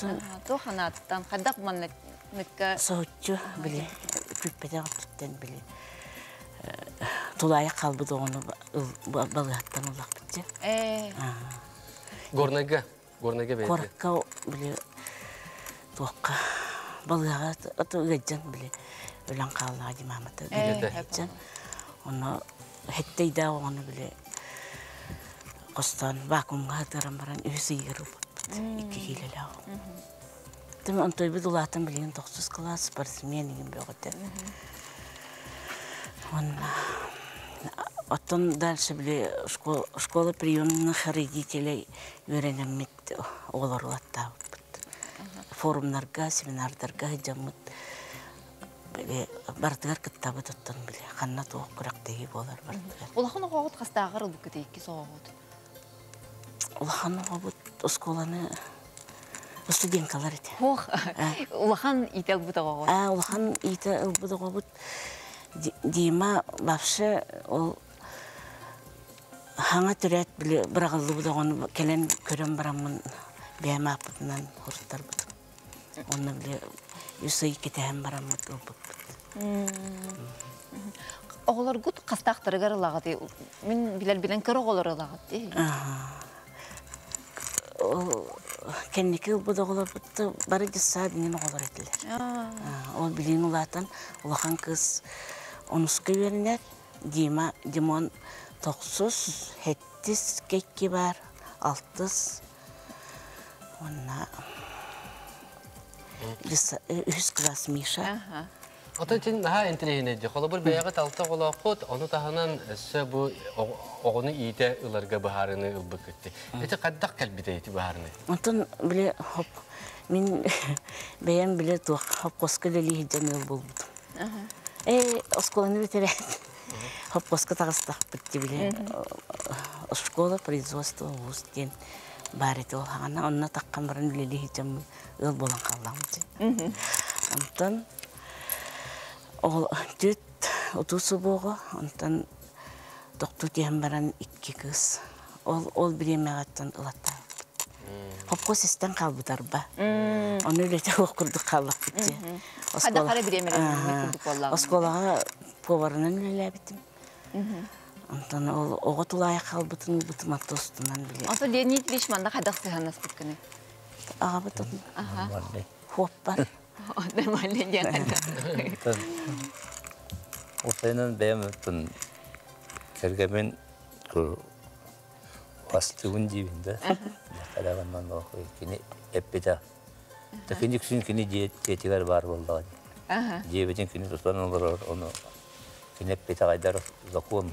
Тұ ханаттан қаддақ манны Ныкка Соочу биле күппеден туттан биле. Тулая калбыды оны балыаттан улак битти. Горнага бейти. Коракка биле туакка балыга аты гәҗән биле. Өлән каллага димаматы гәҗән. Оны хеттейдә оны биле. Костан вакуумга тарам баран үсигер бут. Икки килеләү. Тем антой бидулатын билен 9 класс спортсмен иген бөгөтө. Он оттон дальше биле школа приемных родителей үйренемит олорлатта. Форумнарга, семинардарга жамыт биле бардыгар кыттабы тоттон биле ханна тоок курактеги болар бардыгар. Улахан огот кастагыр ул букете 2 соогот. Улахан огот школаны студенткалар ите. Ох, улахан ител бутагот. Улахан ител бутагот. Дима вообще ол хаңа түрәт биле бирагылды бутаган келен көрөм барамын бәмапынан хурттар бут. Оны биле үсей кетем барамын бут. Оголор гут кастактыргар лагаты. Мен билен көр оголор лагаты. Кенники бутаголор бутты бары жаса динен оголор этилер. Ол билин улатан улахан кыз онуска вернер, Димон 9, 7 кекки бар, 6, онна 3 класс Миша. Отон тен наха интеллигенет. Холо бир бәягы талта голакот, аны таһанан сө бу огоны ите ыларга баһарыны ылбы кетти. Эте каддак калбите ити баһарыны. Онтон биле хоп мин бәям биле туак хоп коска дели хиҗан булды. Осколаны битере. Хоп коска тагыстак битти биле. Школа производства устен барето хана онна таккан баран биле хиҗан ыл болан калган. Онтон ол төт отусу бого, онтан доктор тиһәм баран 2 кыз. Ол биремәгәттән улатта. Хопко систем калбытар ба. Оны үлете окурдук каллак битти. Хада кара биремәгән курдук боллаган. Осколага поварынан үлелә биттим. Онтан ол оготулай калбытын бутма тостунан биле. Ата денит бишманда хада сыганас биткене. Ага бутун. Хоппар. Нормально диян. Офенен бәмәтен кергәмен вастыгын дибинде. Калаганнан охой кини эппита. Тәкинник сүн кини жетигәр бар булды. Дебетен кини тустан олар оны кини эппита гайдар закон.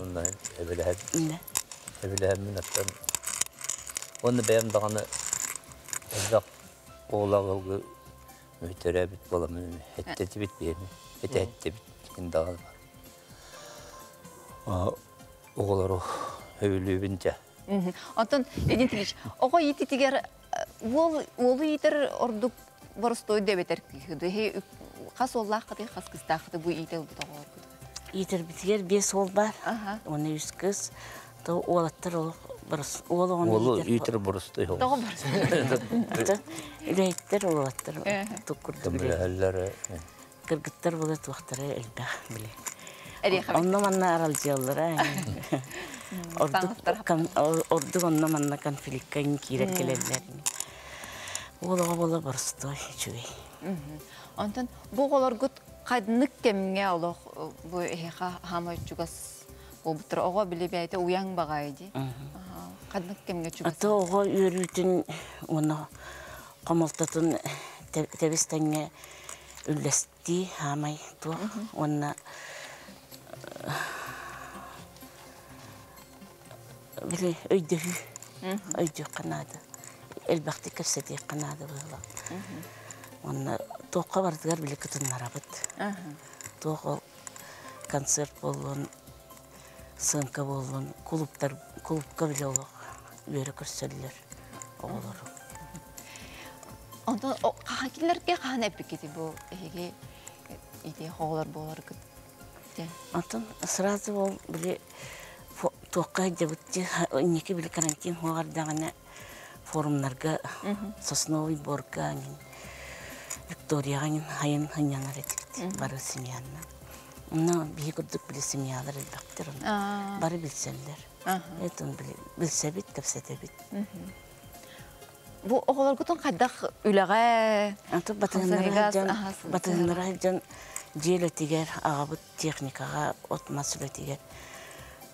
Онда эбеләһәт. Эбеләһәт минаттан. Оны бәм даганы эзак олагылгы müterabit bolamın hetteti bitmeyeni hette bitkin dağlar. Oğlar o hövlübünce. Антон Эдинтилич, ого ититигер ол итер ордук борстой дебетер киһиде. Кас оллах кыды кас кыстахты бу ител бутагор. Итер битигер 5 ол бар. Оны 100 кыз. То олаттар ол борс Олу итер борстой. Тогы бар. Илеттер олаттар. Тукурды биле. Хәлләре. Кыргыттар булат вакыттары элбә биле. Онно манна аралҗаллар. Ордук онно манна конфликтка кирәк келәләр. Олага була борстой чуй. Антон бу голор гут каднык кемгә олох бу эха хамачугас обтыр ого биле бәйте уяң багайды. Каднык кемгә чугас. Ата ого йөрүтен оны камалтатын тебестәнгә үлләсти хамай то оны биле өйдө канада. Элбәхти кәсәти канада була. Оны тоққа бардылар биле кытыннара бит. Тоқ концерт болгон, сынка болгон, клубка биле олох. Бері көрсөллөр. Оғылар. Антон кахакилерге кахана эпикети бу эге иде оғылар болар кыт. Антон сразу ол биле тоққа дебутти неке биле карантин хоғардағына форумларга Сосновый Борга Викторияға хайын хынянар етіпті, бары семьянна. Оны бей күрдік білі семьялар әлбәқтір, бары білсемдер. Этон білсе бит, көпсете бит. Бу оғылар күтін қайдақ үліға... Батығынлара жан жел өтігер, ағабыт техникаға отмас өтігер.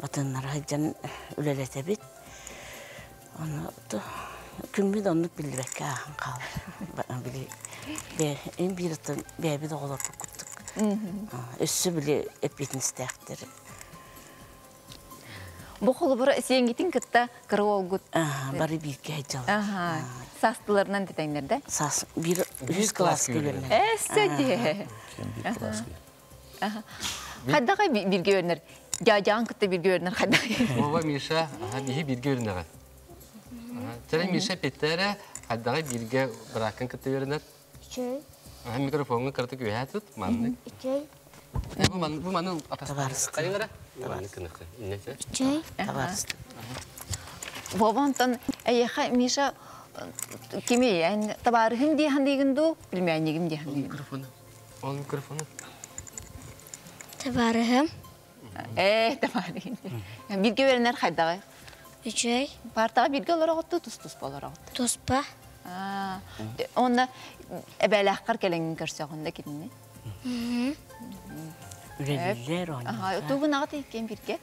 Батығынлара жан үлелете бит. Күнбід оны білбәкке ағын қалыр. Ең бір ұттын бәбі де олар бұқыттық. Өссі біле әпбетін істәқтері. Бұл қолы бұра сенгетін күтті қыры олғыт. Бары бірге айжалы. Састыларынан детеңдерді? Сас, бір үз класс көлерінен. Әсі де. Қайдаға бірге өрінер? Жан күтті бірге өрінер қайдаға? Оба Миша, бейі бірге өрінер. Тәрі Миша петтері қайдаға бірге бірақын күтті өрінер? Үчей. Микрофонға қырты көйә тұт, маңның. Үчей. Bu manın atası. Tabarıstı. Kayın gara? Manın kınıkı. İnnesi? Үчей. Табарысты. Бабантан әйеха Миша кеме yani tabarıhın diye handigindu bilmeyenigim diye handigindu. Mikrofonu. Al mikrofonu. Табарыһым. Tabarıhın. Yani bilgi verenler haydağı. Үчей. Partağı bilgi olarak ottu, tuz olarak ottu. Тоспа. Onda ebelahkar kelengin körsağında gidin. Üreliler onu. Tuğun ağı deyken bilgi.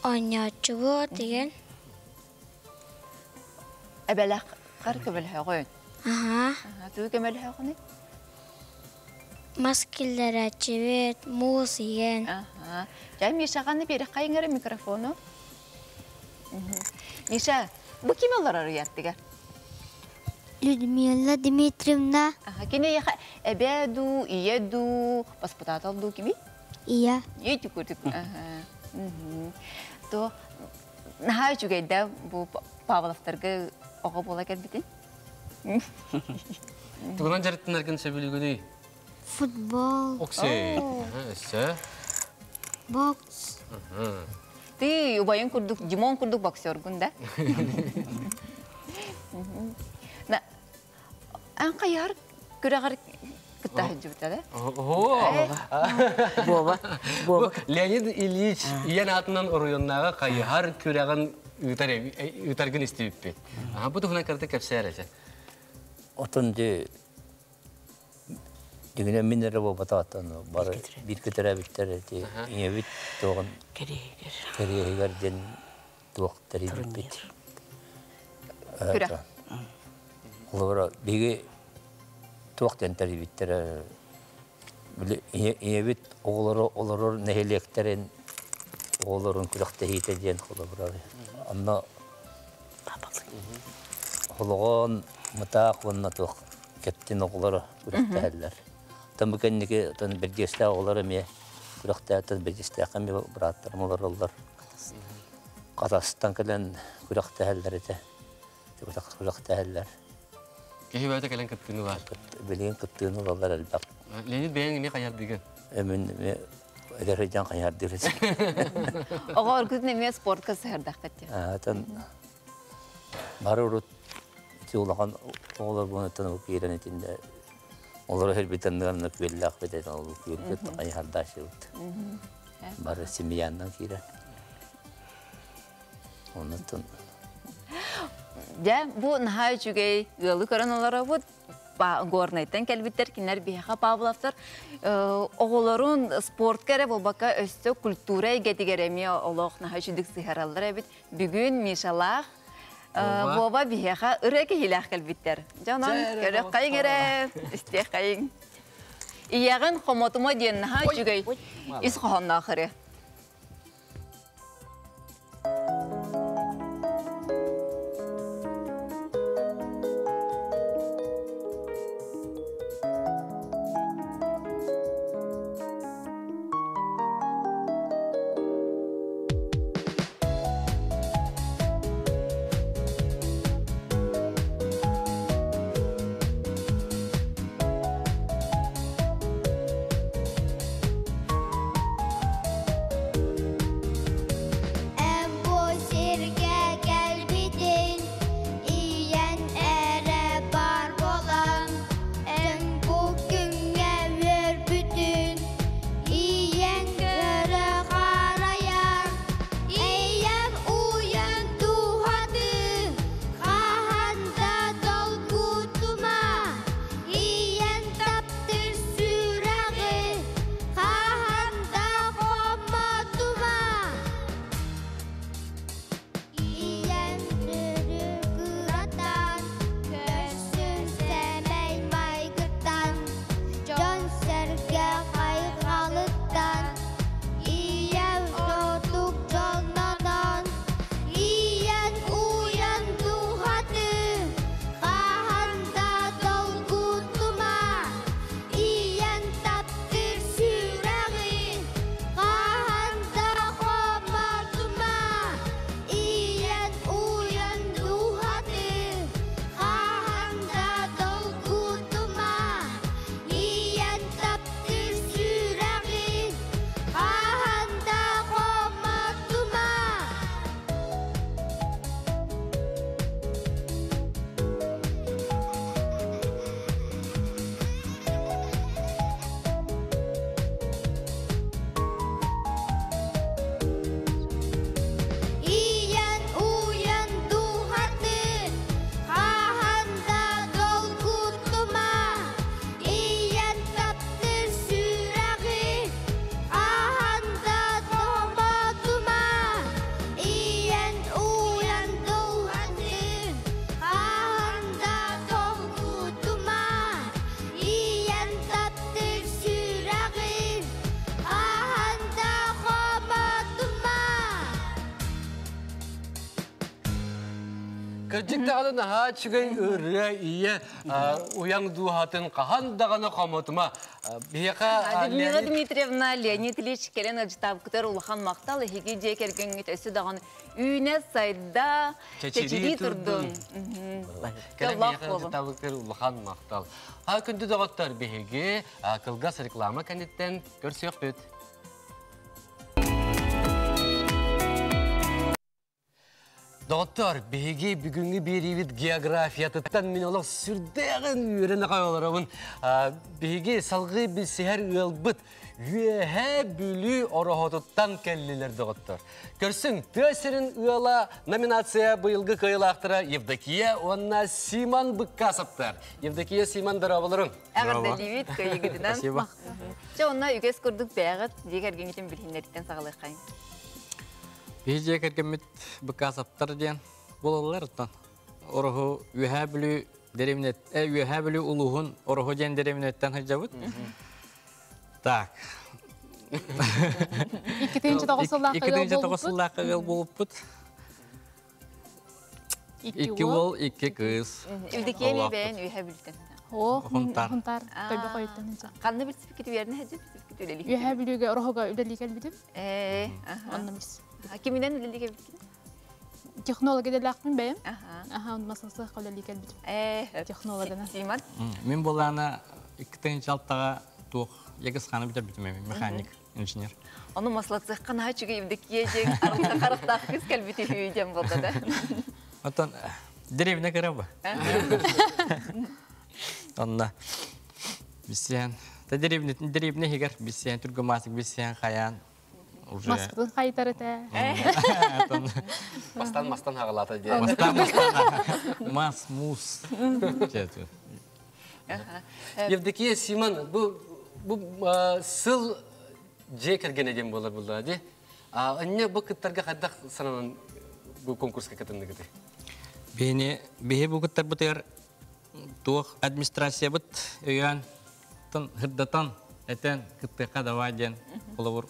Oynatçı bu деген. Ebelahkar kebelhağın. Tuğu kebelhağın. Maskiller açıvet, muz yiyen. Cem Misha'nı bir kayınları mikrofonu. Misha, bu kim olur arayattıgar? Людмила Дмитриевна. Kine ya ebedu, iyedu, paspatat aldu kimi? Iya. Yedi kurduk. To, naha juga da bu Pavlovlarga oğa bola gelbitin. Tuğunan jarıttın erken sebili gödü. Футбол. Okse. Esse. Бокс. Ti ubayın kurduk, jimon kurduk boksör gunda. Na, an kayar kuragar kita hajutada. Боба. Leonid İlyich iyen atından oruyonnağa kayar küreğin ütargın isteyip bit. Bu tuğunan kartı kapsayaracak. Otunca Düğüne minere bu batatan var bir kıtıra bitter eti yine bit doğan keriye garden doğaktari bit. Küre. Olara bigi doğaktan tari bitter yine bit oğları nehelekterin oğların kürekte hite diyen olara. Anna oğlan mutak vanna doğak kettin oğları kürekte heller. Tam kendiki tan berjesta oğları mı kürekte tan berjesta kami beratlar oğlar. Katastan kelen kürekte heller ete. Kürekte heller. Kehi böyle gelen kıttığını var. Bilin kıttığını oğlar elbak. Leonid beğen ne kayar digin? Emin edereceğin kayar diriz. Oğa orkut nemiye sport kası herdak katya. Tan marurut tiulakan oğlar bunu tanıp giren etinde. Oğlar her bir tanıdığını kıyıllak beden oğlu kıyıllak kayar daşı ut. Barı simiyandan giren. Onu tan. Ya bu naha juga yolu karanalara bu gornaytan kelbitler kinler biha Pavlovlar oğulların sport kere bu baka östü kulturaya getigeremiye Allah naha judik siharallar evet bugün Mishalah baba biha ıraki hilah kelbitler. Canan kere kayın ere isteh kayın. İyağın komotuma diyen naha juga iskohan nahire. Кырдыктагы наха чыгай ыры ие уяң дуһатын кахан даганы камытыма бияка Людмила Дмитриевна, Леонид Ильич келен ажитап күтер улахан мактал хиги же кергенге төсү даганы үйне сайда чечири турдун. Каллахтар улахан мактал. Ха күндү дагаттар биһиги кылгас реклама кенеттен көрсөк бүт. Доктор, биһиги бүгүнгү берибит географиятыттан мен олар сүрдөгөн үйрөнө кайолорабын. Биһиги салгы бил сехер ылбыт үйе бүлү орохотуттан келлилер доктор. Көрсүң, төсөрүн ыала номинация быйылгы кыйлактыра Евдокия онна Симон Быккасовтар. Евдокия Симон дарабаларың. Агырда дивит кыйгыдынан. Спасибо. Жонна үгес көрдүк бягыт дегергенитен билинерден сагалайкайын. Бейже кергемит Быккасовтар ден болалар оттан. Ороху үйе бүлү дереминет, үйе бүлү улугун ороху ден дереминеттен хыжабыт. Так. Иккетинчи тоғысыллақы болып бұд. Икки ол, икки кыз. Евдокия бәйін үйе білден. Хунтар. Көбі қойыттан. Қанны бір сіпкеті беріне әжі сіпкеті өлелік? Үйе білуге орохуға өлелік әлбідім. Онны біз. Кемінен өлелік әлбідім? Технология дәләқпін бәйім. Онны масынсық өлелік әлбідім. Технологиядан. Симон? Мен боланы иккетинчи алттаға туық. Егіз қаны бітер бітімем, механик, инженер. Оны маслатсық қана чүгі Евдокия жең арылға қарықтақ кіз кәлбеті үйден болды да. Оттан деревіне кірі ба? Онна бісен. Деревіне хегер бісен, түргі масық бісен, қаян. Маскытын қайтар әті. Мастан хағалаты де. Мас, мус. Евдокия Симон, bu sıl cekergen edem bolar buldu de. Anne bu kıtlarga kadar sananın bu konkurska katıldı gidi. Beni bu kıtlar bu ter tuğ administrasiya bit öyan tan hırdatan eten kıtlarga da vajen olabur.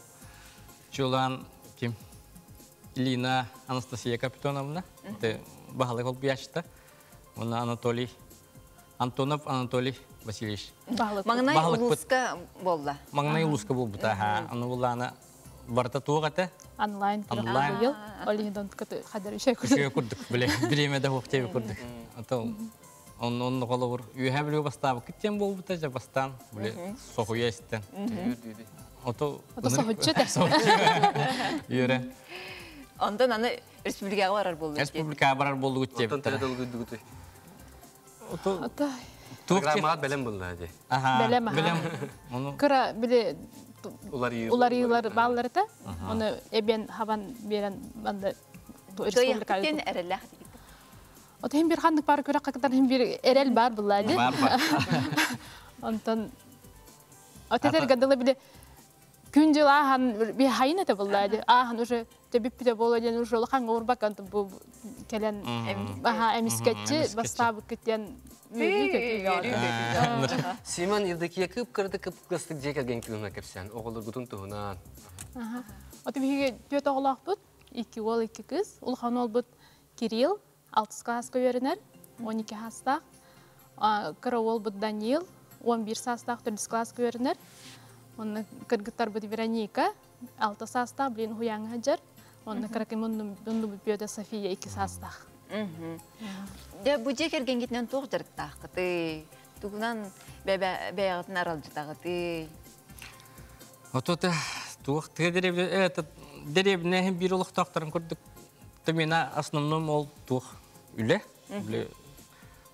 Çolan kim? Lina Anastasia Kapitonovna. Te bahalı ol bir yaşta. Ona Antonov Anatoly Васильевич. Маңнай улуска болла. Маңнай улуска бол бута. Аны буланы барта тугата. Онлайн быйыл. Олиндон кадер ишe күрдүк. Ишe күрдүк. Биле, биремеде хоктебе күрдүк. Ата онны колобур. Үйе биле бастабы киттен бол бута жа бастан. Биле, сохуя истен. Ото сохучу да. Юре. Ондан аны республикага барар болду. Республикага барар болду күттеп. Ото Программа белем buldu hadi. Белем. Кыра биле улар баллар та. Оны эбен хабан берен банда республикага. Тен эрелах диги. Ото hem bir хандык бар көрө кактар hem bir эрел бар булады. Бар. Онтон отетер гадылы биле күн жыл ахан би хайын эте булады. Ахан уже тебип де болоден уже лахан урбак антын бу келен эмискетчи бастабы кетен Симон Евдокия кып-кырды кып-кыстык жекерген күнүнө кепсен, оголор гутун туһунан. Аты биге төт оголак бут, 2 ол 2 кыз. Улхан ол бут Кирилл, 6 класска беренер, 12 хастак. Кыра ол бут Даниил, 11 састак, 4 класска беренер. Оны кыргыттар бут Вероника, 6 састак, билин хуяң хаджар. Оны кыракын мунду бут бүйөдө София 2 састак. Де бу жекерген кетнен тоқ жарықтақ ты тугунан бәйгатын аралжытағы ты. Отота тух деревне бир улуктактарын көрдүк. Темена основном ол тух үле.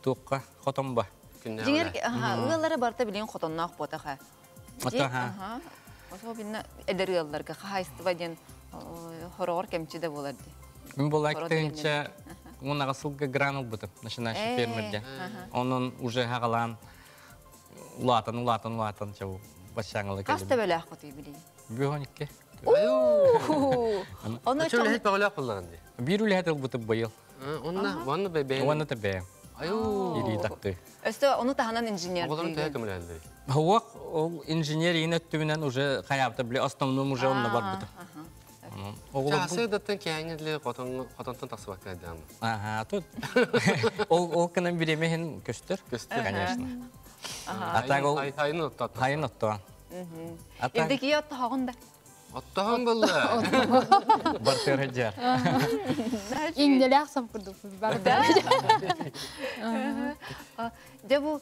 Тухка хотомба. Жеңер ыалары барта билен хотоннақ ботаха. Ата. Особенно эдерыалларга хайстыва ден хорор кемчиде боларды. Мен болактенче Она ссылка гранул бы начинающий фермер. Он уже хагалан латан чего башангалы. Каста белях коты били. Бюхонике. Он что лет погулял поланди. Биру лет был бы боил. Он бебе. Он это бе. Ири такты. Эсто он таханан инженер. Он это кем лянды. Хавак инженер инет тюменен уже хаябта бли основном уже он на бар бы. Часы даттан кәңірлі қотонтан тақсы баққа әдемі. Ага, тут. Ол кынан биремехин көстөр. Көстөр. Конечно. Атак ол Хайын оттаты. хайын оттуан. Атак Евдеки отты хағында. Оттағын бұлды. бартыр жар. Иңделе ақсам күрдік барда. Де бұл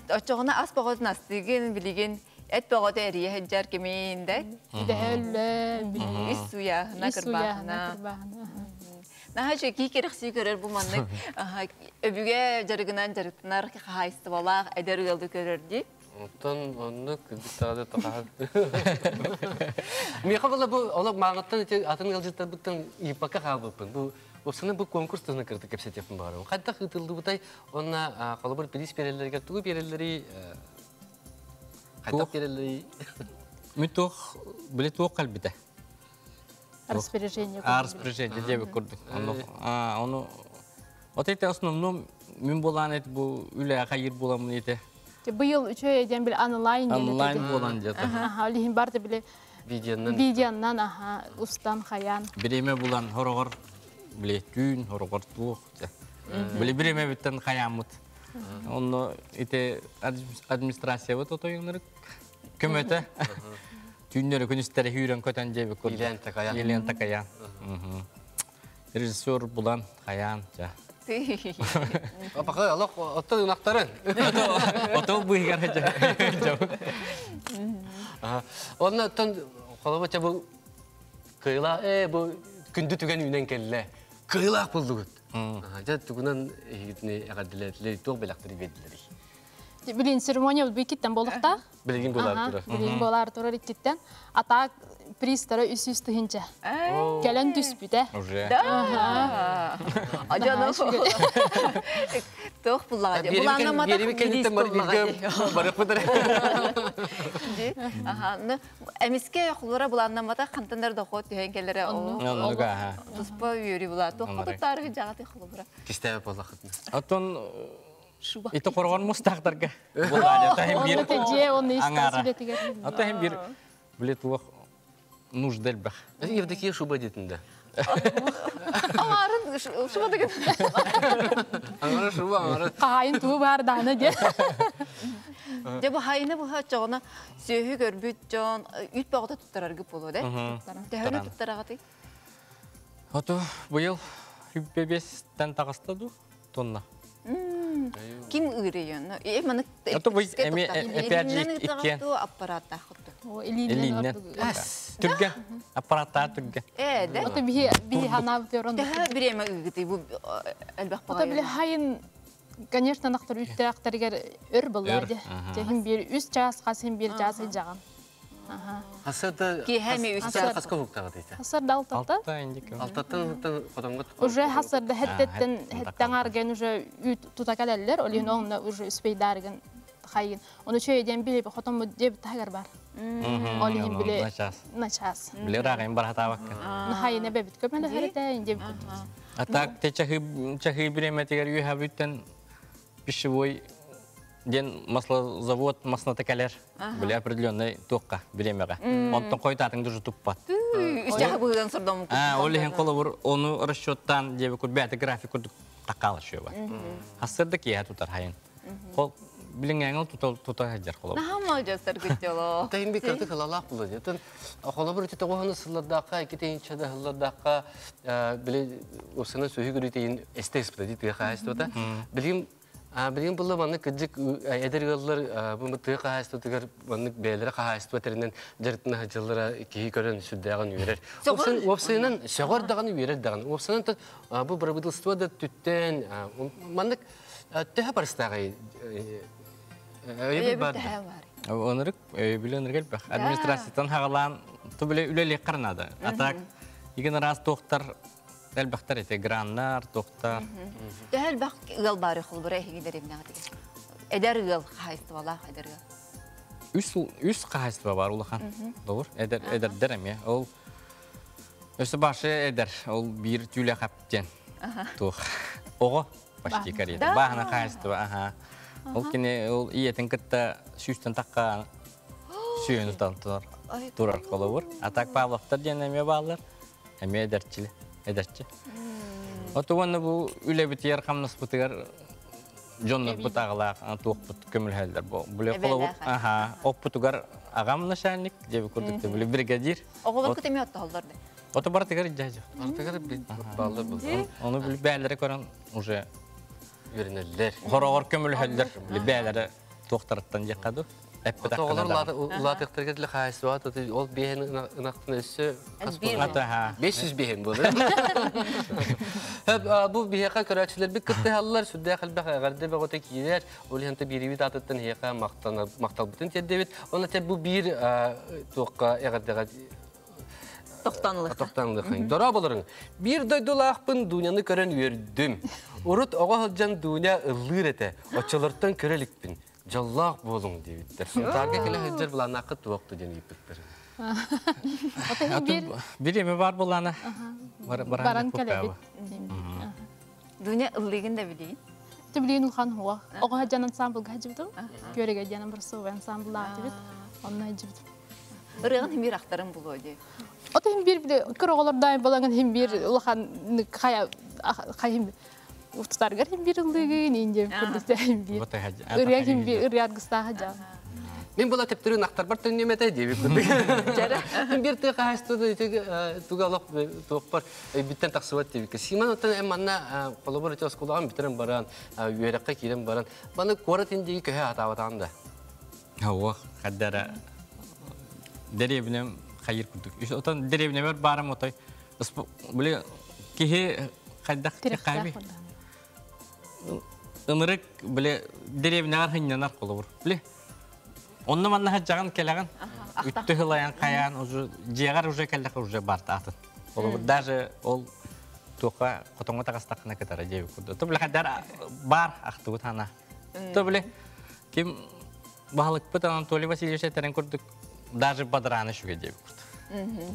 очоғына ас бағатын астыгын білеген әт бағаты әрие әджар кемейінде. Дәлі, Ис суяғына кірбағына. Наға жö кей керіқсі көрер бұл манның өбіге жарығынан жарықтынар қағайысты балақ әдер ұялды көрерді. Оттан онны күлдік тағады тағады. Меқа бұла бұл олап мағыттан атын ғалжыттар бұттан епақа қалбыппын. Осыны бұл конкурстығына кірді кәпсетепін бағарым. Қадда қытылды бұтай, онына қолы бір приз берелері, туғы берелері, қайтақ берелері. Мен тоқ, біле тоқ қалбіді. Распоряжение. Распоряжение деп көрдік. Оны отайты основном мен болан ет бұл үлі қайыр боламын ете. Бұйыл үші еден біл онлайн Онлайн болан жеді. Олейін барды біле видеоннан ұстан қаян. Біреме болан хорғыр біле түйін, хорғыр туық. Біле біреме біттен қаямыд. Оны ете администрация бұд отойыңлары көметі. Түйіндері күністері хүйрен көтен жебі көрді. Елен тақаян. Режиссер болан қаян. Апақай, алақ отты ұнақтарын. Ото бұйғар жау. Онына тұн қолы бұтша бұл қиыла, бұл күнді түген үйнен келі. Қиылақ бұлды күт. Жат түгінен әғаділетілі тоқ белақтыры беділері. Білін церемония бұл кеттен болықта. Білген болар тұры. Білін болар тұрыр кеттен. Ата пристары үсі-үсті хінче. Кәлін түспіде. Уже. Ажаны тоқ бұллаға де. Бұланамада милис бұллаға де. Әмеске құлыра бұланамада қантандар да қойт түйен келері. Тұспа үйері бұла. Тоқ құдықтары жағаты құлыра. Кестәбі болақ қытын. Атын ити қорған мұстақтарға. Бұлады. Аңара. Атайым бір білет уақ нуждел бақ. Евдеке шуба детінде. Аңарын шуба деген. Аңары шуба, аңары. Қайын туы бар даны де. Де бұл хайыны бұл хатчағына сөйі көрбіт жон үт бағыта тұттарарғы болу де. Дәуіні тұттарағаты? Ото бұйыл үппебестен тағыстаду тонна. Ким үйрейін? Ото бұй әпәджі иккен. Аппарат тақытты. Элиннен. Түрген. Аппараттар түрген. Де? Ото бі ханав көрін. Де біреме үйгіті бұл әлбәқ бағайын? Ото біле хайын, конечно, нақтыр үтті ақтарығар өр болады. Хем бір үз час, қасым бір час жаған. Хасырда қасқа бұқтағы дейді? Хасырда алтатта. Алтаттан қодамға тұқы? Уже хасырда хеттен арген уже үт тұтакал әлілер, олейін оңына уже үспейдарген қайын. Оны чөйден біле қотам деп тағар бар. Олейін біле начас. Біле рағайын бар хата баққан. Хайын әбәбіт көпмәлі әреттәйін деп. Атак те чахи биреметегер үйә бүттен пищевой ден маслозавод маслотекалер были определенный тоққа биремеға. Онтон қойтатын дүржі тұппат. Үстәғі бұғыдан сұрдам мұқы. Олеген қолы бұр, оны расчеттан дебі күр бәті график күрді таққалы шөй бар. Хасырды кейі тұтар хайын. Қол біліңген ол тұтар әджер қолы бұр. Нағам ал жастар күттелі. Тайын бек кірді қылалақ бұлы. Қолы бұр өтеті оғаны сылладаққа, әкетейін чады ғылладаққа, біле осыны сөйі көрітейін эстеспіді дейді қағайсты Білген бұлы маңны күдік әдіргілер бұмытығы қағайстығыр, маңны бәлері қағайстығы жарытына жылыра кейі көрін сүрдіғын үйерер. Опсайынан шағырдағын үйерер дағын. Опсайынан бұл бір бұдылстыва да түттен маңны түхі барыстағы өйебіл барды. Онырық өйебіл өніргел бақ. Администрациятан хағалан түбілі үлелі қарнады. Атақ, еген раз тоқтар Әлбәқтар еті, граннар, тоқтар. Әлбәқ ұғал бары құл бұрай хегелер емін ағады. Әдер ұғал қағайсты бала, әдер ұғал. Үс қағайсты бар ұлыған. Doğru, әдер дәрім е. Ол өсі башы әдер, ол бір түйілі қаптен. Оғы башты кареді. Бағына қағайсты ба. Ол кені иетін күтті сүйістен таққа сүйені тұрар қолы бұр. Атақ Павловтар денеме бағылар. Әме әдәрчі. Оты оны бұл үлі бітер, қамнас бітігер, жонлар бұт ағылақ, туық бұт көміл әлдер. Бұле қолы оқ бұтығар ағам начальник, жебі көрдікті, бұле бригадир. Оғылар күтеме отты оларды? Оты бартығар жайжы. Артығар балды бұл. Оны бүлі бәлері көрін уже Вернелер. Хорогор көміл әлдер, бүлі бәлері тоқтарыттан жаққаду. Олар улатықтырға қайсуат, ол бейін ұнақтың өсі 500 бейін болды. Бұл бейіға көрәтшілер бір күтті қалылар, сүрді қалбақ ағарды бәқ өте кейдер, ол енті беревет атыттың еқа мақтал бұтын теддевет. Оны тәп бұл бір тоққа әғардыға тоқтанылықын. Дора болырың. Bir doydulaqpın dünyanı körən ördüm. Urut oğa hılcan dünya ılır ete. Açılırttan körelikpin. Jallaq bolun deyitler. Targa kele hıcır bulan naqıt vaqtı den yipitler. Bir emi var bulana. Baran kelebit. Dünya ılligin de bileyim. Tübleyin ulhan huwa. Oğa hajan ensemble gajibdim. Görege janım bir sov ensemble atibit. Onna hajibdim. Irığın hem bir aktarım bulu öyle. Ota hem bir bile kırıqlar daim bolangan hem bir ulhan kaya hem ututargar hem bir ılligin ince kurdukta hem bir. Irıyak hem bir ırıyak gısta hajan. Men bola teptirin aktar bar tönnemete deyip kurduk. Men bir tık hastudu tugalaq toqpar bitten taqsivat deyip. Siman otan emanna kolaboratör skolağın bitiren baran, üyerekka kiren baran. Bana korat inceyi köhe atavatan Hava haddara derevnem hayır kurduk. İşte otan derevnem var barım otay. Böyle kihe haddak kahve. Ömrük böyle derevner hınyanar kolabor. Böyle onun manna hacağın kelagan. Üttü hılayan kayan ucu ciğer ucu kellak ucu barta atın. Kolabor. Даже ol toka kotonga takastakna kadar cevi kurdu. Tabii haddara bar aktı tana. Tabii kim Bahalık pıt Anatoly Vasilyevich teren kurduk. Даже badrana şu gece kurdu.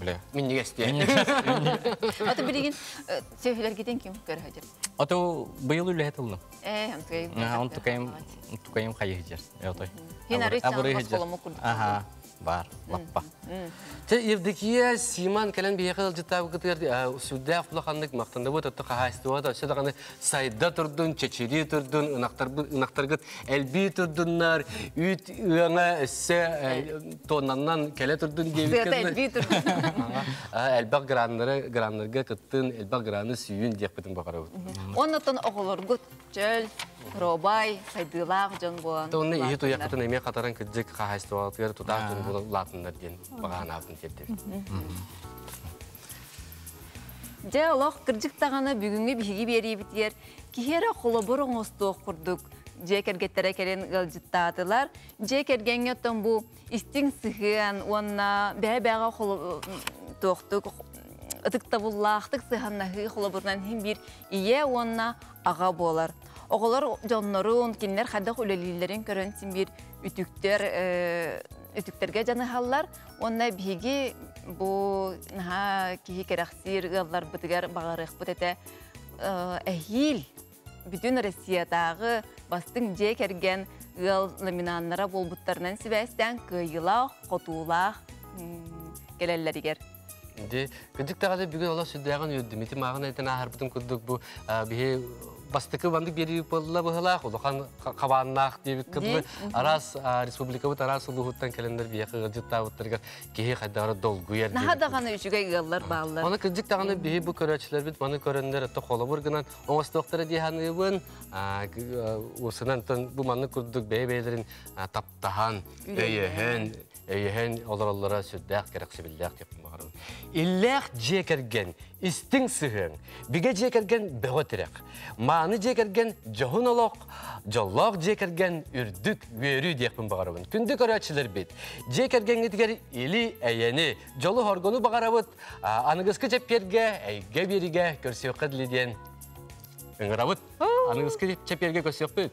Bile. Min nigesti. Ata bilgin söhbeler giden kim gör hajar. Ata bıyıl üle hetıldım. Hem tukayım kayı hıcar. Hin arıçan baskolamu kurduk. Aha. Бар, лаппа. Те евдикия Симан келен бияқыл жытабы кытыр сүддәф булаханлык мактанда бу тотта хастыва да шадаганы сайда турдун, чечери турдун, ынактаргыт элби турдуннар, үт үңә эссе тоннаннан келе турдун дебит. Элби турдун. Элбак граннарга кыттын, элбак граны сүйүн деп битин багарып. Оннотон оголоргут чөл робай сайдылак жон болан. Тонны ии тояктын эме катаран кыджык хастыва тер тутатын бу латындар ден баган атын кетти. Же олох кыржык таганы бүгүнгү биги бери битер. Кихера колобор оңостоо курдук. Же кергеттере келен галжыттаатылар. Же кергенге тон бу истин сыгын, онна бәбәгә коло токтук. Ытыктабуллахтык сыганнахы колобордан хим бир ие онна ага болар. Оголор жоннорун кинлер хадак үлелилерин көрөнсүн бир үтүктерге жаныхаллар. Онна биги бу кихи керахсир галлар бытыгар багарык бытете эхил бүтүн Россиядагы бастың же керген гал ламинаннара болбуттарынан сибәстән кыйыла, котула келелләригер. Де, кыдык тагы бүгүн ола сүддәгән юддым. Ити магын әйтен ахырбытын курдук бу бихи бастыкы бандык бери болла быхылак, улахан кабаннак дебит кыды. Арас республика бут арас улуттан келендер бияқы гыжыттабыттырга кихи хайдары долгуер. Нахадаганы үчүгө галлар баалар. Аны кыдык таганы бихи бу көрөчлөр бит, маны көрөндөр ата холобургынан оңостоктора диханыбын, усынан бу маны курдук бейбейлерин таптахан, Эйен олар сүддәк керексе билдәк дип багырын. Илләх җекерген, истин сыгын. Биге җекерген бөгөтрәк. Маны җекерген җаһун олак, җаллак җекерген үрдүк вөрү дип багырын. Күндә көрәчләр бит. Җекерген гидгәр или әйәне, җалы хоргону багарабыт, аныгыскы җепкергә, әйгә биригә көрсөк кыдлы дигән. Ыңгырабыт. Аныгыскы җепкергә көрсөк бит.